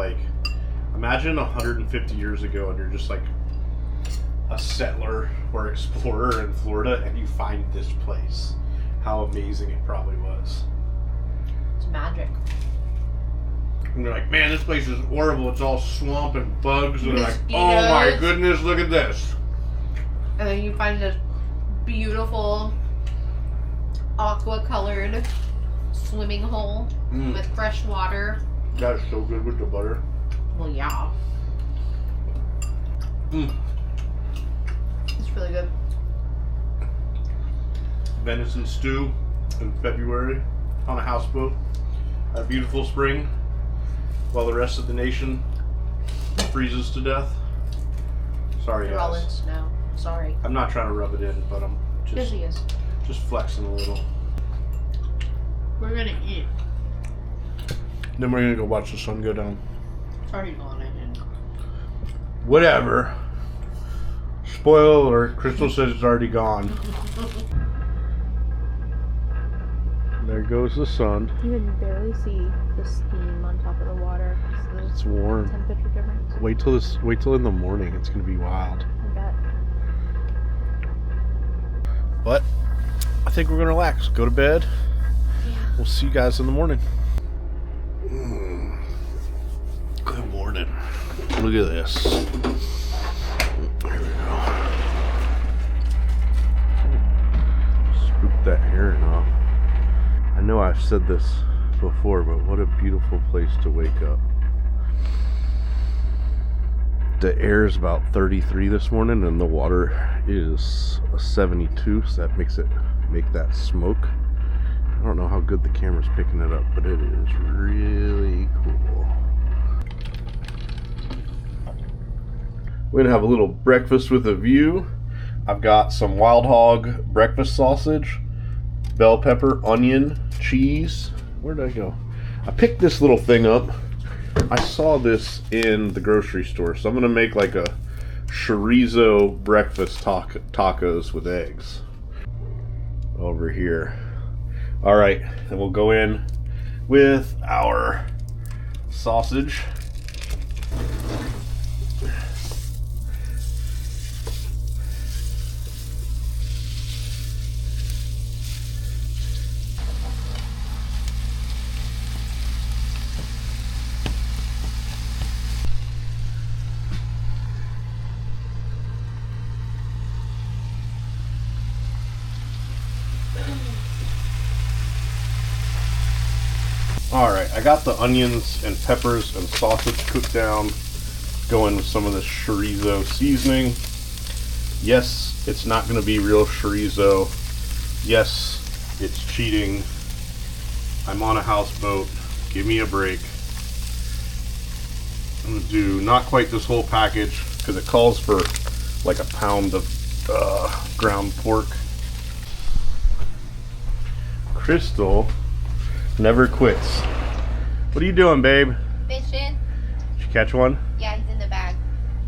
imagine 150 years ago and you're just a settler or explorer in Florida and you find this place. How amazing it probably was. It's magic. And they're like, man, this place is horrible. It's all swamp and bugs. And they're like, oh my goodness, look at this. And then you find this beautiful aqua-colored swimming hole with fresh water. That's so good with the butter. Well, yeah. It's really good. Venison stew in February on a houseboat. A beautiful spring while the rest of the nation freezes to death. Sorry, They're all in guys. snow. Sorry. I'm not trying to rub it in, but I'm Yes, he is. just flexing a little. We're gonna eat. Then we're gonna go watch the sun go down. Sorry, gone. I didn't. Whatever. Spoiler alert, Crystal says it's already gone. There goes the sun. You can barely see the steam on top of the water. So there's It's warm. temperature difference. Wait till in the morning. It's gonna be wild. I bet. But I think we're gonna relax, go to bed. Yeah. We'll see you guys in the morning. Good morning. Look at this. Here we go. Scoop that herring off. I know I've said this before, but what a beautiful place to wake up. The air is about 33 this morning and the water is a 72, so that makes it make that smoke. I don't know how good the camera's picking it up, but it is really cool. We're gonna have a little breakfast with a view. I've got some wild hog breakfast sausage, bell pepper, onion, cheese. Where did I go? I picked this little thing up. I saw this in the grocery store, so I'm gonna make like a chorizo breakfast tacos with eggs over here. All right, and we'll go in with our sausage. All right, I got the onions and peppers and sausage cooked down. Go in with some of this chorizo seasoning. Yes, it's not going to be real chorizo. Yes, it's cheating. I'm on a houseboat. Give me a break. I'm going to do not quite this whole package because it calls for like a pound of ground pork. Crystal never quits. What are you doing, babe? Fishing. Did you catch one? Yeah, he's in the bag.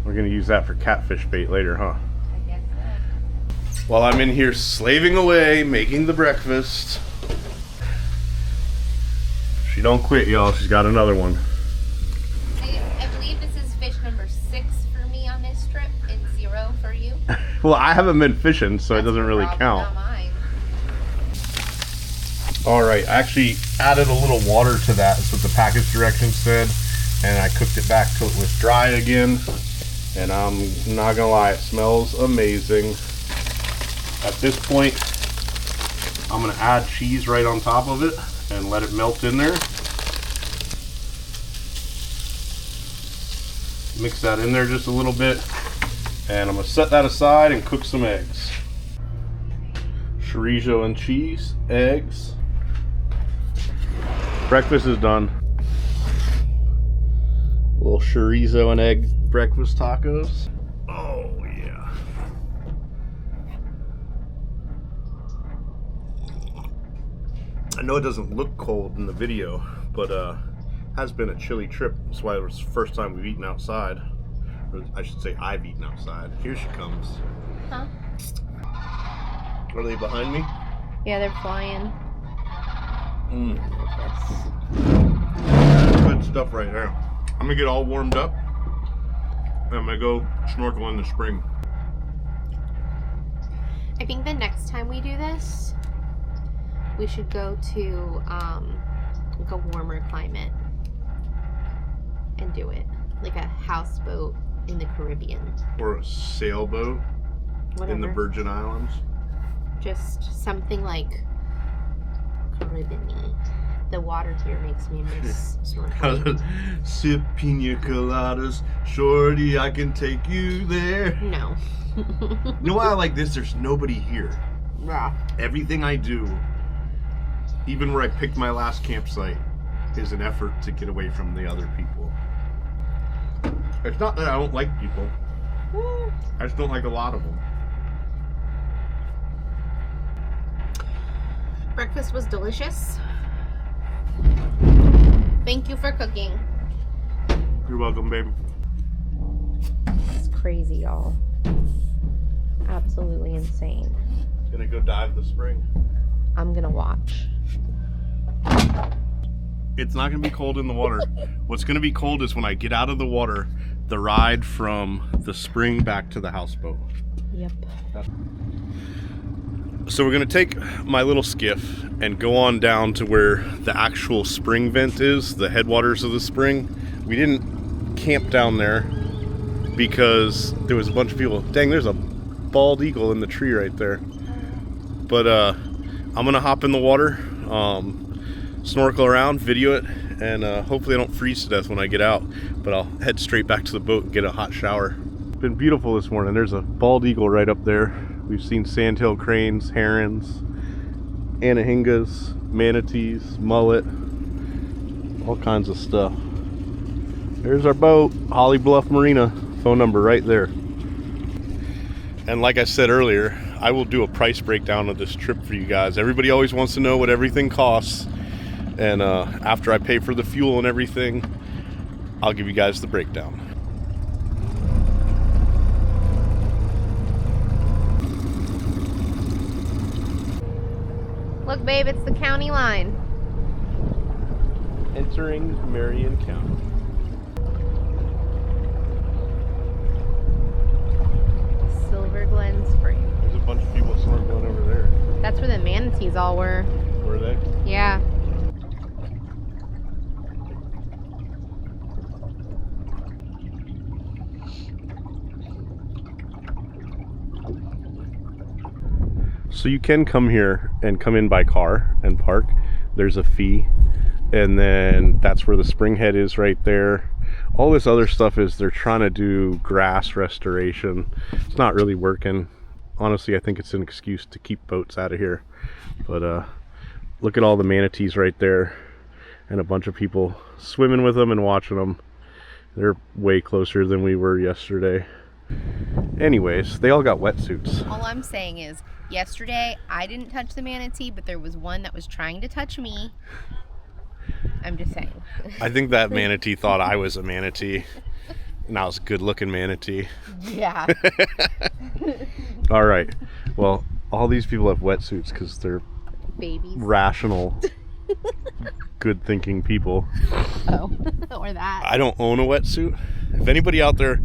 We're gonna use that for catfish bait later, huh? I guess so. While I'm in here slaving away, making the breakfast. She don't quit, y'all. She's got another one. I believe this is fish number 6 for me on this trip and 0 for you. Well, I haven't been fishing, so it doesn't really count. Not mine. All right, I actually added a little water to that. That's what the package directions said. And I cooked it back till it was dry again. And I'm not gonna lie, it smells amazing. At this point, I'm gonna add cheese right on top of it and let it melt in there. Mix that in there just a little bit. And I'm gonna set that aside and cook some eggs. Chorizo and cheese, eggs. Breakfast is done. A little chorizo and egg breakfast tacos. Oh yeah. I know it doesn't look cold in the video, but has been a chilly trip. That's why it was the first time we've eaten outside. Or I should say I've eaten outside. Here she comes. Huh? Are they behind me? Yeah, they're flying. Good stuff right there. I'm gonna get all warmed up and I'm gonna go snorkel in the spring. I think the next time we do this, we should go to like a warmer climate and do it. Like a houseboat in the Caribbean. Or a sailboat Whatever. in the Virgin Islands. Just something like Caribbean-y. The water here makes me miss snorkeling. Sip pina coladas, shorty, I can take you there. No. You know why I like this? There's nobody here. Raw. Everything I do, even where I picked my last campsite, is an effort to get away from the other people. It's not that I don't like people. I just don't like a lot of them. Breakfast was delicious. Thank you for cooking. You're welcome, baby. It's crazy, y'all. Absolutely insane. Gonna go dive the spring. I'm gonna watch. It's not gonna be cold in the water. What's gonna be cold is when I get out of the water, the ride from the spring back to the houseboat. Yep. So we're gonna take my little skiff and go on down to where the actual spring vent is, the headwaters of the spring. We didn't camp down there because there was a bunch of people. Dang, there's a bald eagle in the tree right there. But I'm gonna hop in the water, snorkel around, video it, and hopefully I don't freeze to death when I get out. But I'll head straight back to the boat and get a hot shower. It's been beautiful this morning. There's a bald eagle right up there. We've seen sandhill cranes, herons, anahingas, manatees, mullet, all kinds of stuff. There's our boat, Holly Bluff Marina. Phone number right there. And like I said earlier, I will do a price breakdown of this trip for you guys. Everybody always wants to know what everything costs. And after I pay for the fuel and everything, I'll give you guys the breakdown. Look, babe, it's the county line. Entering Marion County. Silver Glen Springs. There's a bunch of people snorkeling over there. That's where the manatees all were. Were they? Yeah. So you can come here and come in by car and park. There's a fee. And then that's where the spring head is right there. All this other stuff is they're trying to do grass restoration. It's not really working. Honestly, I think it's an excuse to keep boats out of here. But look at all the manatees right there. And a bunch of people swimming with them and watching them. They're way closer than we were yesterday. Anyways, they all got wetsuits. All I'm saying is, yesterday I didn't touch the manatee, but there was one that was trying to touch me. I'm just saying. I think that manatee thought I was a manatee. And I was a good looking manatee. Yeah. All right. Well, all these people have wetsuits because they're Babies. rational, good thinking people. Oh, or that. I don't own a wetsuit. If anybody out there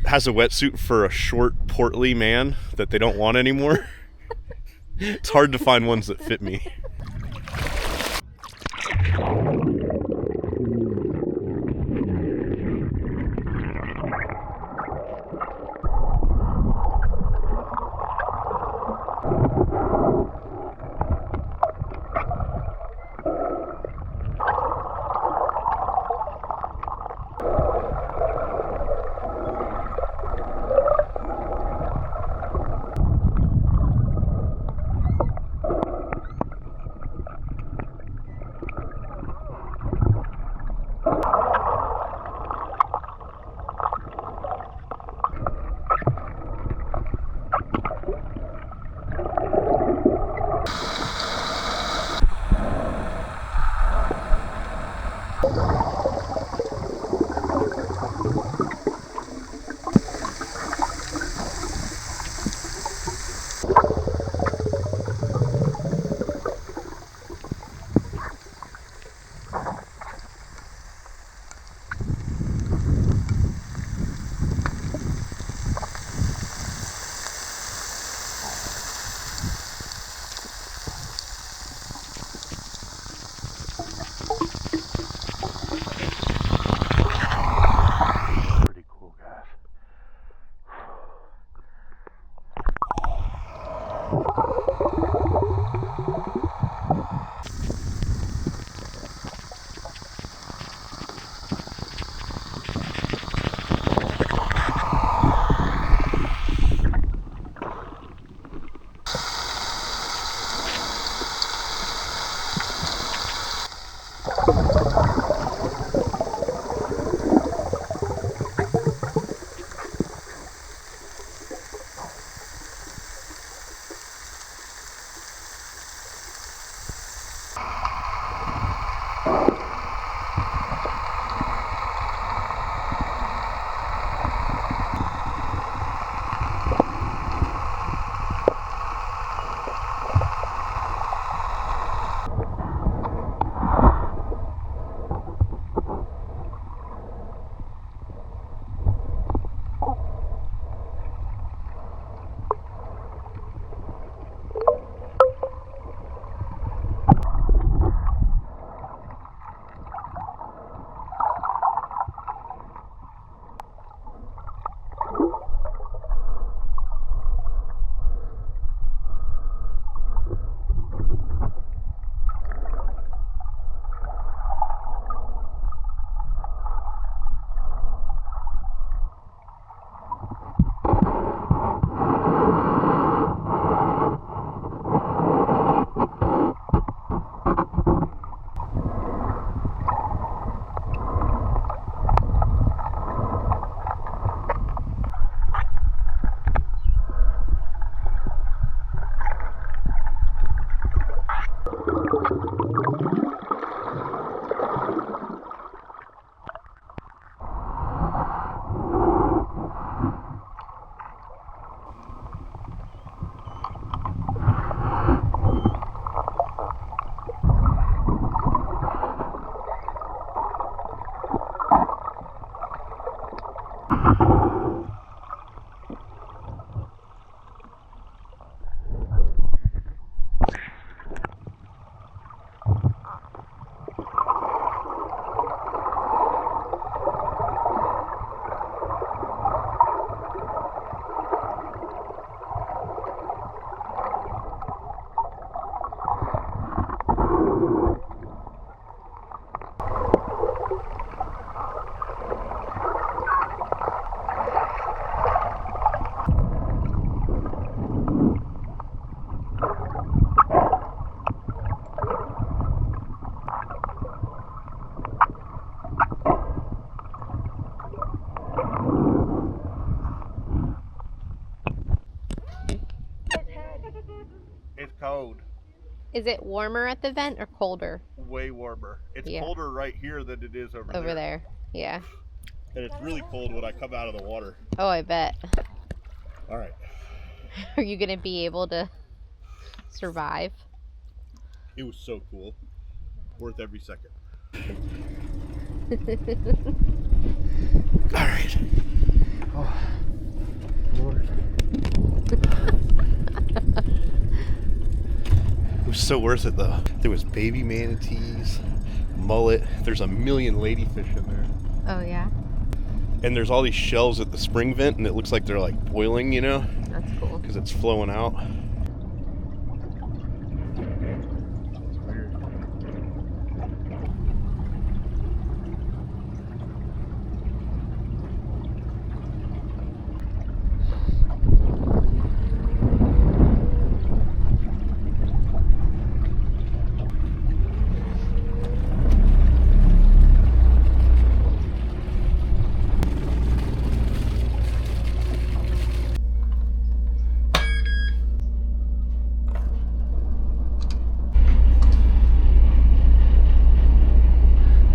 has a wetsuit for a short, portly man that they don't want anymore, it's hard to find ones that fit me. It's cold. Is it warmer at the vent or colder? Way warmer. It's Yeah. colder right here than it is over Over there. Yeah. And it's really cold when I come out of the water. Oh, I bet. All right. Are you going to be able to survive? It was so cool. Worth every second. All right. Oh, Lord. It was so worth it though. There was baby manatees, mullet. There's a million ladyfish in there. Oh, yeah? And there's all these shells at the spring vent, and it looks like they're like boiling, you know? That's cool. Because it's flowing out.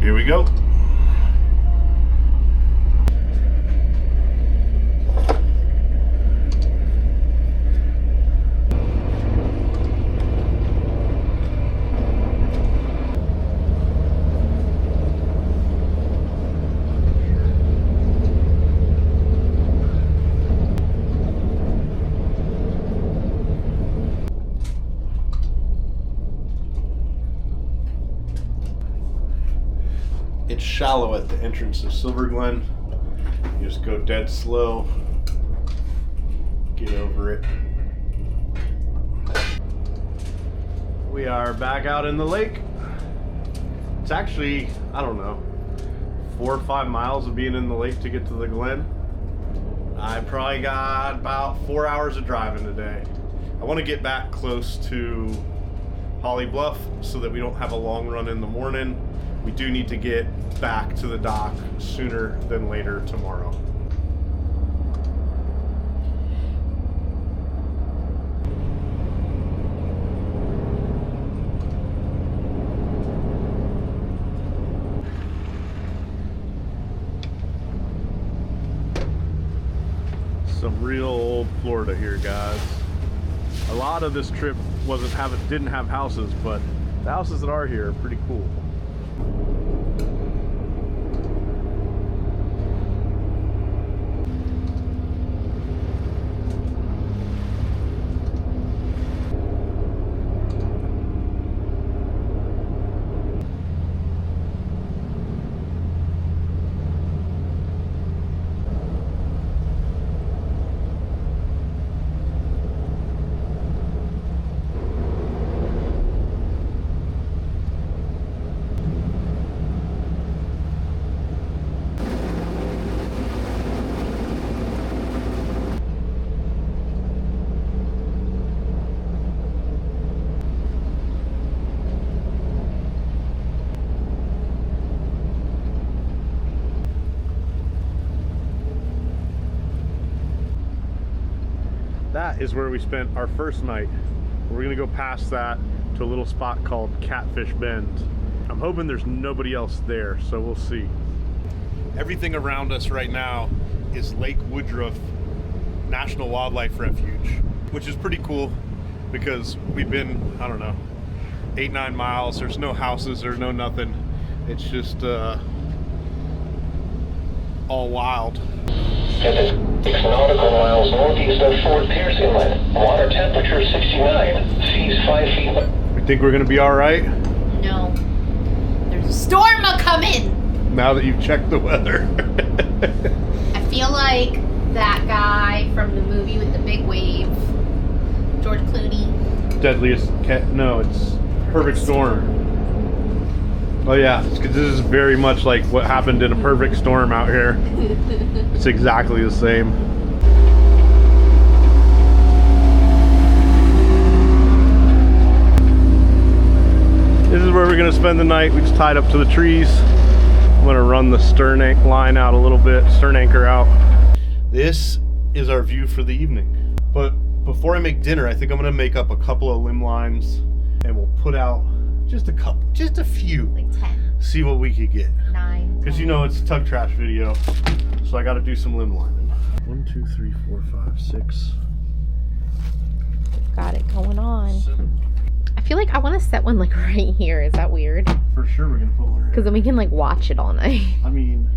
Here we go. It's shallow at the entrance of Silver Glen. You just go dead slow. Get over it. We are back out in the lake. It's actually, I don't know, 4 or 5 miles of being in the lake to get to the Glen. I probably got about 4 hours of driving today. I want to get back close to Holly Bluff so that we don't have a long run in the morning. We do need to get back to the dock sooner than later tomorrow. Some real old Florida here, guys. A lot of this trip didn't have houses, but the houses that are here are pretty cool. That is where we spent our first night. We're gonna go past that to a little spot called Catfish Bend. I'm hoping there's nobody else there, so we'll see. Everything around us right now is Lake Woodruff National Wildlife Refuge, which is pretty cool because we've been, I don't know, 8-9 miles. There's no houses, there's no nothing. It's just all wild. and 6 nautical miles northeast of Fort Pierce Inlet. Water temperature 69. Seas 5 feet. We think we're gonna be all right No. There's a storm a-coming! now that you've checked the weather. I feel like that guy from the movie with the big wave, George Clooney. Deadliest cat? No, it's Perfect Storm. Oh yeah, this is very much like what happened in a perfect storm out here. It's exactly the same. This is where we're gonna spend the night. We just tied up to the trees. I'm gonna run the stern line out a little bit, stern anchor out. This is our view for the evening. But before I make dinner, I think I'm gonna make up a couple of limb lines and we'll put out just a couple, just a few. Like 10, See what we could get. 9. Because you know it's a tug trash video, so I gotta do some limb lining. 1, 2, 3, 4, 5, 6. Got it going on. 7. I feel like I want to set one like right here. Is that weird? For sure we're gonna put one Because then we can like watch it all night. I mean,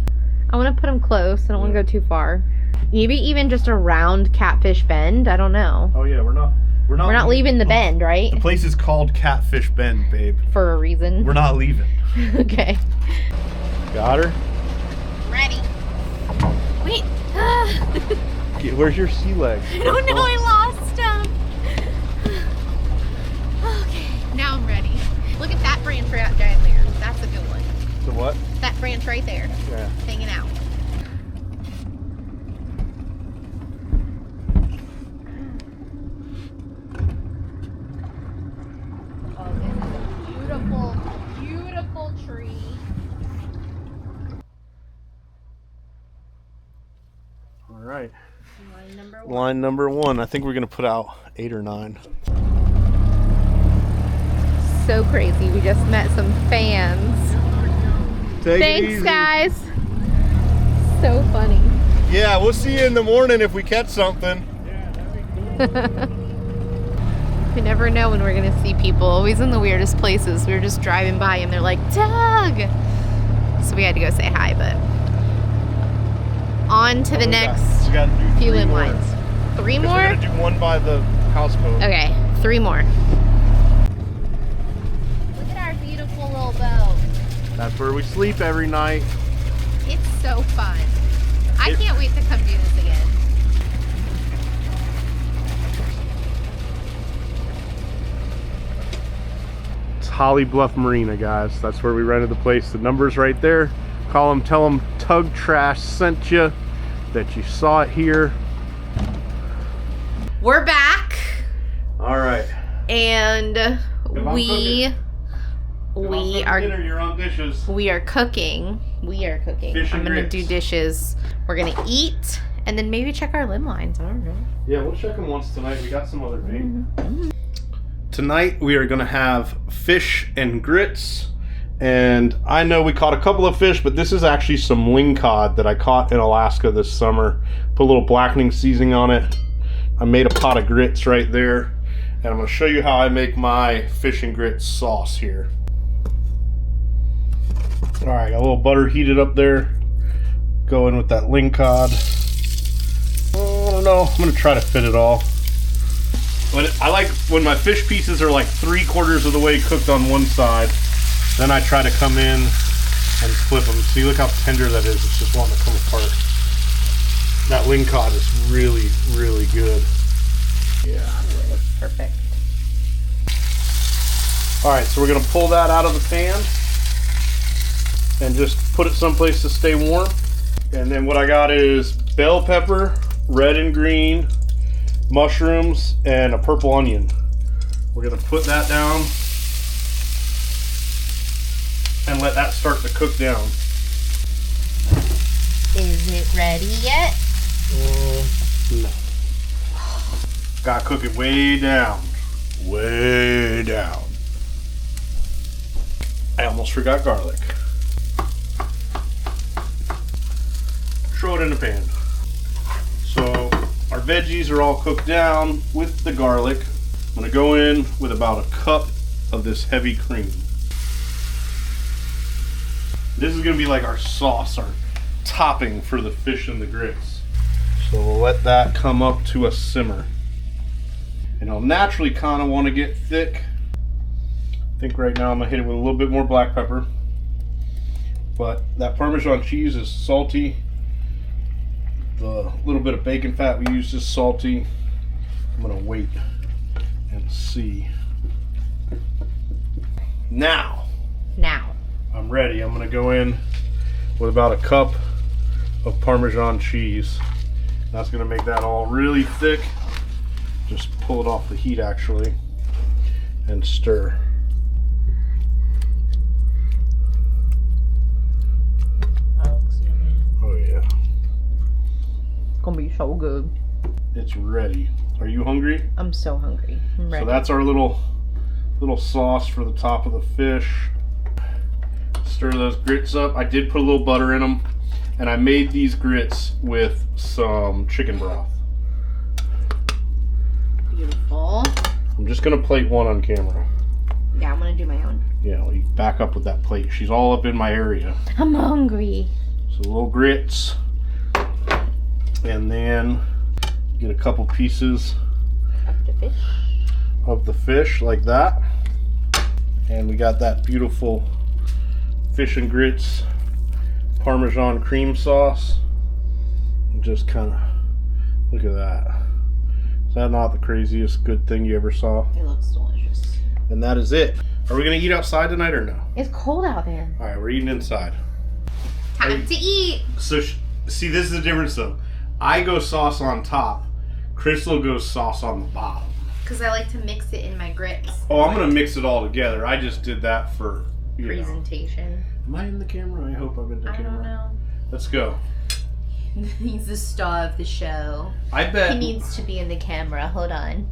I want to put them close. I don't want to go too far. Maybe even just around Catfish Bend. I don't know. oh yeah, we're not leaving the bend, right? The place is called Catfish Bend, babe. For a reason. We're not leaving. Okay. Got her? Ready. Wait. Where's your sea leg? I don't know. I lost him. Okay. Now I'm ready. Look at that branch right down there. That's a good one. The what? That branch right there. Yeah. Hanging out. Oh, this is a beautiful, beautiful tree. All right. Line number 1. Line number 1. I think we're gonna put out 8 or 9. So crazy. We just met some fans. Take it Thanks, easy. guys. So funny. Yeah, we'll see you in the morning if we catch something. We never know when we're gonna see people. Always in the weirdest places. We were just driving by and they're like, Doug! So we had to go say hi, but on to the next We gotta do few 3 limb more. lines. 3 We're more? gonna do one by the houseboat. Okay, 3 more. Look at our beautiful little boat. That's where we sleep every night. It's so fun. I can't wait to come do this again. It's Holly Bluff Marina, guys. That's where we rented the place. The number's right there. Call them, tell them Tug Trash sent you, that you saw it here. We're back, All right. and we are dinner, you're on dishes. we are cooking. Fish and I'm gonna do grits. dishes. We're gonna eat, and then maybe check our limb lines. I don't know. Yeah, we'll check them once tonight. We got some other bait. Tonight we are gonna have fish and grits. And I know we caught a couple of fish, but this is actually some lingcod that I caught in Alaska this summer. Put a little blackening seasoning on it. I made a pot of grits right there. And I'm gonna show you how I make my fish and grits sauce here. All right, got a little butter heated up there. Go in with that lingcod. I don't know, I'm gonna try to fit it all. But I like when my fish pieces are like 3/4 of the way cooked on one side. Then I try to come in and flip them. See, look how tender that is. It's just wanting to come apart. That lingcod is really, really good. Yeah. Perfect. All right, so we're gonna pull that out of the pan and just put it someplace to stay warm. And then what I got is bell pepper, red and green, mushrooms, and a purple onion. We're gonna put that down and let that start to cook down. Is it ready yet? No. Gotta cook it way down. Way down. I almost forgot garlic. Throw it in the pan. So our veggies are all cooked down with the garlic. I'm gonna go in with about a cup of this heavy cream. This is gonna be like our sauce, our topping for the fish and the grits. So we'll let that come up to a simmer. And I'll naturally kind of want to get thick. I think right now I'm gonna hit it with a little bit more black pepper. But that Parmesan cheese is salty. The little bit of bacon fat we used is salty. I'm gonna wait and see. Now I'm ready. I'm gonna go in with about a cup of Parmesan cheese. That's gonna make that all really thick. Just pull it off the heat actually and stir. Oh yeah. It's gonna be so good. It's ready. Are you hungry? I'm so hungry. I'm ready. So that's our little sauce for the top of the fish. Stir those grits up. I did put a little butter in them, and I made these grits with some chicken broth. Beautiful. I'm just gonna plate one on camera. Yeah, I'm gonna do my own. Yeah, you back up with that plate. She's all up in my area. I'm hungry. So little grits, and then get a couple pieces of the fish like that. And we got that beautiful fish and grits Parmesan cream sauce. And just kind of look at that. Is that not the craziest good thing you ever saw? It looks delicious. And that is it. Are we gonna eat outside tonight or no? It's cold out there. All right, we're eating inside. Time to eat. So see, this is the difference though. I go sauce on top. Crystal goes sauce on the bottom. Because I like to mix it in my grits. Oh, I'm gonna mix it all together. I just did that for Presentation. Am I in the camera? I hope I'm in the camera. I don't know. Let's go. He's the star of the show. I bet He needs to be in the camera. Hold on.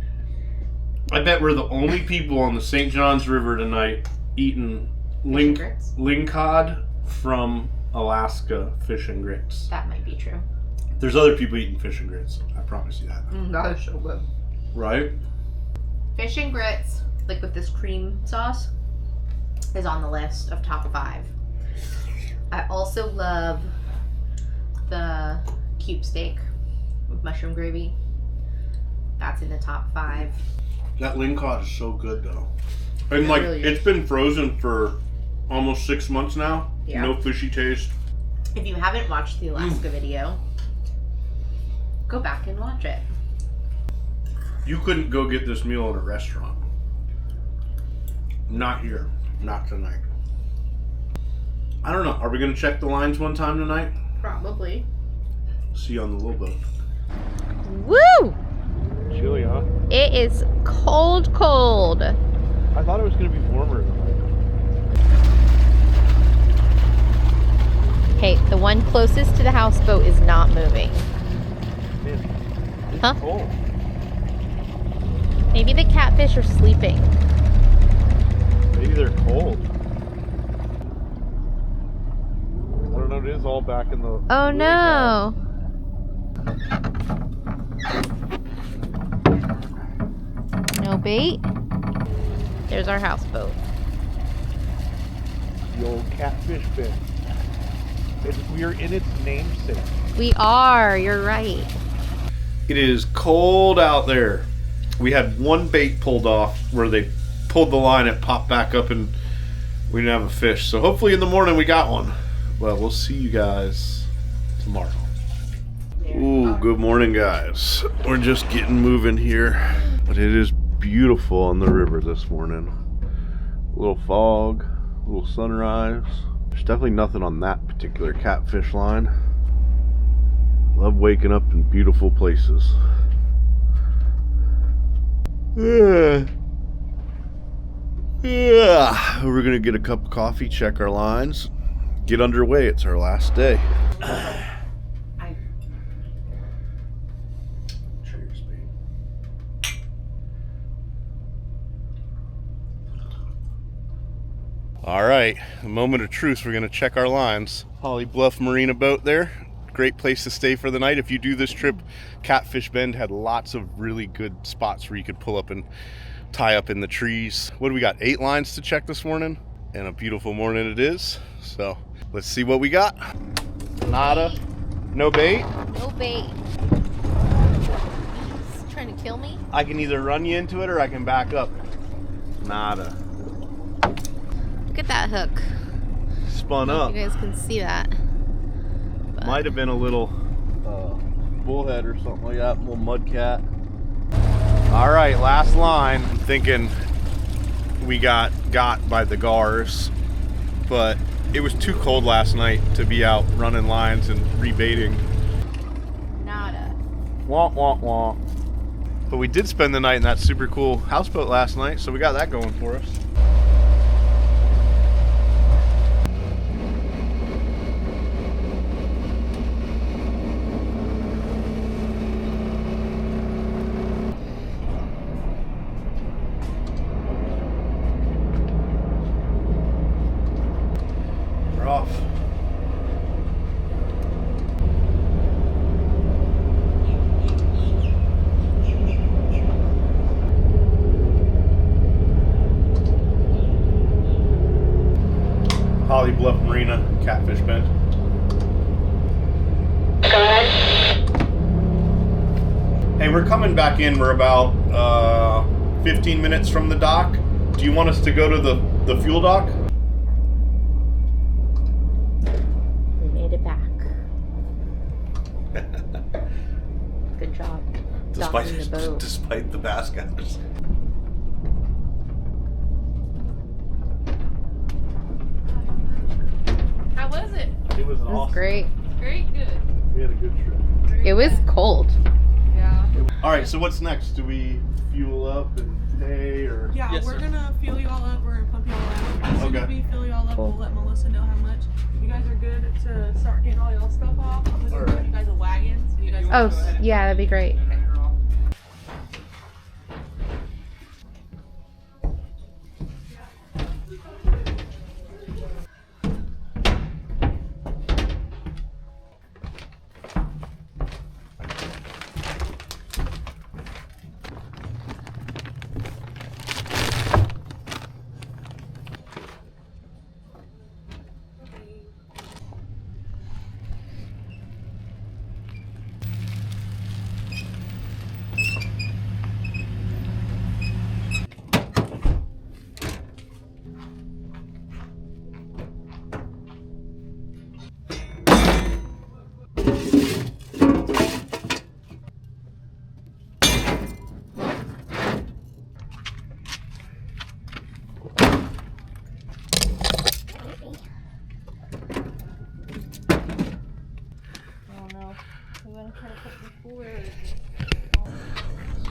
I bet we're the only people on the St. Johns River tonight eating lingcod from Alaska fish and grits. That might be true. There's other people eating fish and grits. I promise you that. That is so good. Right? Fish and grits, like with this cream sauce, is on the list of top 5. I also love the cube steak with mushroom gravy. That's in the top 5. That lingcod is so good though. And like really it's been frozen for almost 6 months now. Yeah. No fishy taste. If you haven't watched the Alaska video, go back and watch it. You couldn't go get this meal in a restaurant. Not here. Not tonight. I don't know. Are we going to check the lines one time tonight? Probably. See you on the little boat. Woo! Chilly, huh? It is cold, cold. I thought it was going to be warmer tonight. Hey, the one closest to the houseboat is not moving. Man, it's Huh? cold. Maybe the catfish are sleeping. Maybe they're cold. I don't know. It is all back in the... Oh no! No bait? There's our houseboat. The old catfish bin. We are in its namesake. We are, you're right. It is cold out there. We had one bait pulled off where they pulled the line, it popped back up, and we didn't have a fish. So hopefully in the morning we got one. Well, we'll see you guys tomorrow. Ooh, good morning, guys. We're just getting moving here, but it is beautiful on the river this morning. A little fog, a little sunrise. There's definitely nothing on that particular catfish line. Love waking up in beautiful places. Yeah. We're gonna get a cup of coffee, check our lines, get underway. It's our last day. Cheers, babe. All right, a moment of truth. We're gonna check our lines. Holly Bluff Marina boat there. Great place to stay for the night. If you do this trip, Catfish Bend had lots of really good spots where you could pull up and tie up in the trees. What do we got? 8 lines to check this morning, and a beautiful morning it is. So let's see what we got. Nada. No bait? No bait. trying to kill me? I can either run you into it or I can back up. Nada. Look at that hook. Spun up. You guys can see that. But Might have been a little bullhead or something like that, little mud cat. All right, last line. I'm thinking we got by the gars, but it was too cold last night to be out running lines and rebaiting. nada. Womp, womp, womp. But we did spend the night in that super cool houseboat last night, so we got that going for us. We're off. Holly Bluff Marina, Catfish Bend. Go ahead. Hey, we're coming back in. We're about 15 minutes from the dock. Do you want us to go to the fuel dock? We made it back. Good job. Docking the boat. Despite the bass gathers. How was it? It was It was great. Great, good. We had a good trip. It was cold. Yeah. All right, so what's next? Do we fuel up and pay, or? Yeah, Yes, we're sir. gonna fuel you all up. We're gonna pump you all out. As soon as Okay. we fill you all up, Cool. we'll let Melissa know how much. You guys are good to start getting all y'all stuff off. I'm just gonna Alright. give you guys a wagon. So you guys Oh, can go ahead and yeah, that'd be great.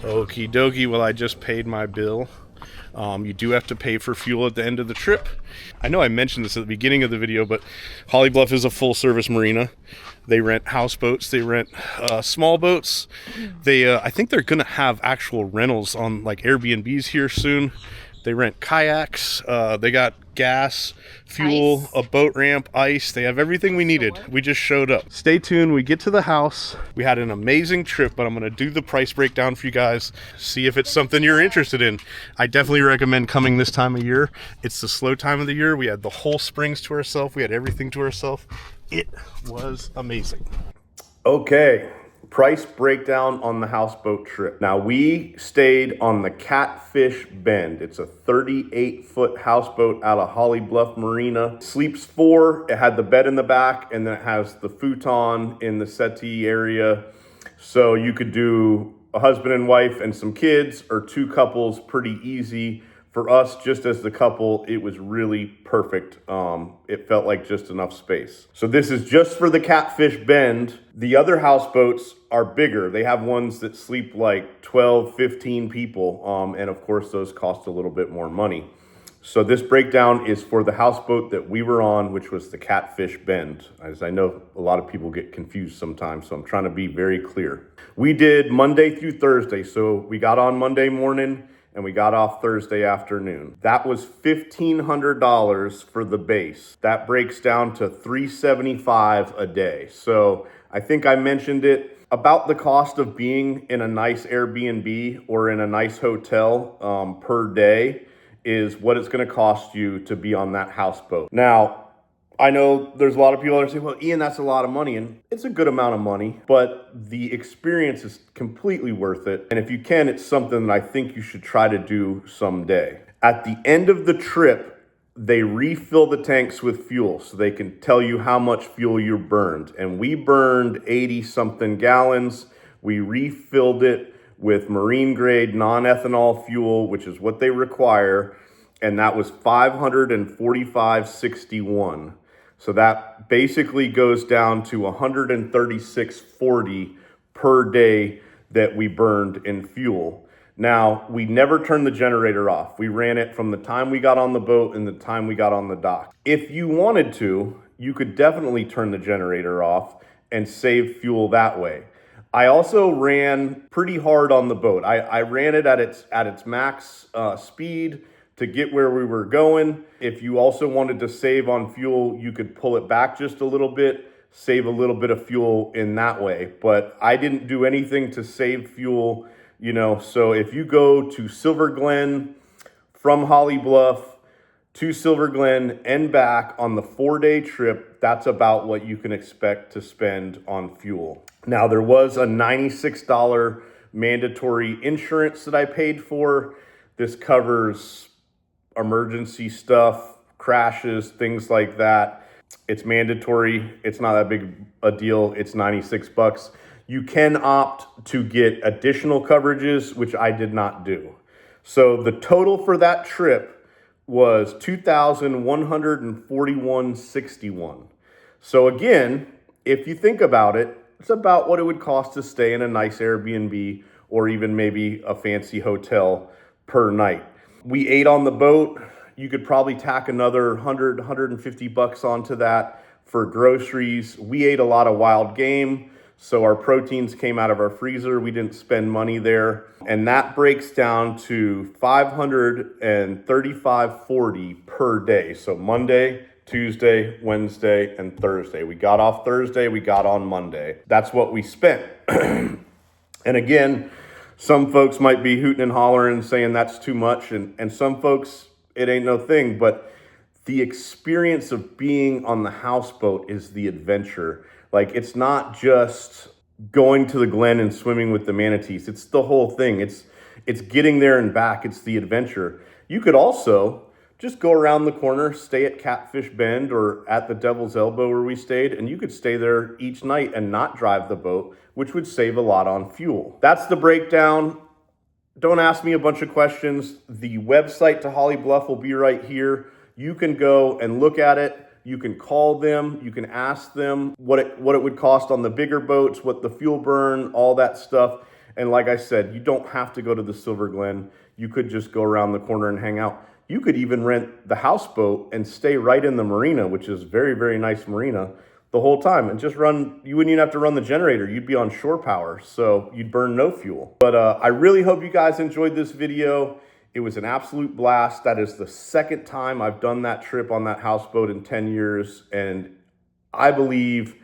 Okie dokie. Well, I just paid my bill. You do have to pay for fuel at the end of the trip. I know I mentioned this at the beginning of the video, but Holly Bluff is a full-service marina. They rent houseboats. They rent small boats. They, I think they're gonna have actual rentals on like Airbnbs here soon. They rent kayaks. They got gas, fuel, Ice. a boat ramp, ice. They have everything we needed. We just showed up. Stay tuned. We get to the house. We had an amazing trip, but I'm going to do the price breakdown for you guys. See if it's something you're interested in. I definitely recommend coming this time of year. It's the slow time of the year. We had the whole springs to ourselves. We had everything to ourselves. It was amazing. Okay. Price breakdown on the houseboat trip. Now, we stayed on the Catfish Bend. It's a 38-foot houseboat out of Holly Bluff Marina. Sleeps 4. It had the bed in the back, and then it has the futon in the settee area. So you could do a husband and wife and some kids, or 2 couples pretty easy. For us, just as the couple, it was really perfect. It felt like just enough space. So this is just for the Catfish Bend. The other houseboats are bigger. They have ones that sleep like 12, 15 people. And of course, those cost a little bit more money. So this breakdown is for the houseboat that we were on, which was the Catfish Bend. As I know, a lot of people get confused sometimes, so I'm trying to be very clear. We did Monday through Thursday. So we got on Monday morning and we got off Thursday afternoon. That was $1,500 for the base. That breaks down to $375 a day. So I think I mentioned it, about the cost of being in a nice Airbnb or in a nice hotel per day is what it's gonna cost you to be on that houseboat. Now, I know there's a lot of people that say, well, Ian, that's a lot of money. And it's a good amount of money, but the experience is completely worth it. And if you can, it's something that I think you should try to do someday. At the end of the trip, they refill the tanks with fuel so they can tell you how much fuel you burned. And we burned 80 something gallons. We refilled it with marine grade non-ethanol fuel, which is what they require. And that was 545.61. So that basically goes down to 136.40 per day that we burned in fuel. Now, we never turned the generator off. We ran it from the time we got on the boat and the time we got on the dock. If you wanted to, you could definitely turn the generator off and save fuel that way. I also ran pretty hard on the boat. I ran it at its max speed to get where we were going. If you also wanted to save on fuel, you could pull it back just a little bit, save a little bit of fuel in that way. But I didn't do anything to save fuel, you know. So if you go to Silver Glen from Holly Bluff to Silver Glen and back on the 4-day trip, that's about what you can expect to spend on fuel. Now, there was a $96 mandatory insurance that I paid for. This covers emergency stuff, crashes, things like that. It's mandatory. It's not that big a deal. It's $96. You can opt to get additional coverages, which I did not do. So the total for that trip was $2,141.61. So again, if you think about it, it's about what it would cost to stay in a nice Airbnb or even maybe a fancy hotel per night. We ate on the boat. You could probably tack another $150 onto that for groceries. We ate a lot of wild game, so our proteins came out of our freezer. We didn't spend money there. And that breaks down to $535.40 per day. So Monday, Tuesday, Wednesday, and Thursday. We got off Thursday, we got on Monday. That's what we spent. And again, some folks might be hooting and hollering saying that's too much, and some folks, it ain't no thing, but the experience of being on the houseboat is the adventure. Like, it's not just going to the Glen and swimming with the manatees. It's the whole thing. It's getting there and back. It's the adventure. You could also just go around the corner, stay at Catfish Bend or at the Devil's Elbow where we stayed, and you could stay there each night and not drive the boat, which would save a lot on fuel. That's the breakdown. Don't ask me a bunch of questions. The website to Holly Bluff will be right here. You can go and look at it. You can call them. You can ask them what it would cost on the bigger boats, what the fuel burn, all that stuff. And like I said, you don't have to go to the Silver Glen. You could just go around the corner and hang out. You could even rent the houseboat and stay right in the marina, which is very, very nice marina, the whole time, and just run. You wouldn't even have to run the generator. You'd be on shore power, so you'd burn no fuel. But I really hope you guys enjoyed this video. It was an absolute blast. That is the second time I've done that trip on that houseboat in 10 years, and I believe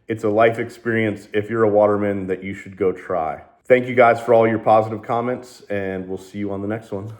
it's a life experience, if you're a waterman, that you should go try. Thank you guys for all your positive comments, and we'll see you on the next one.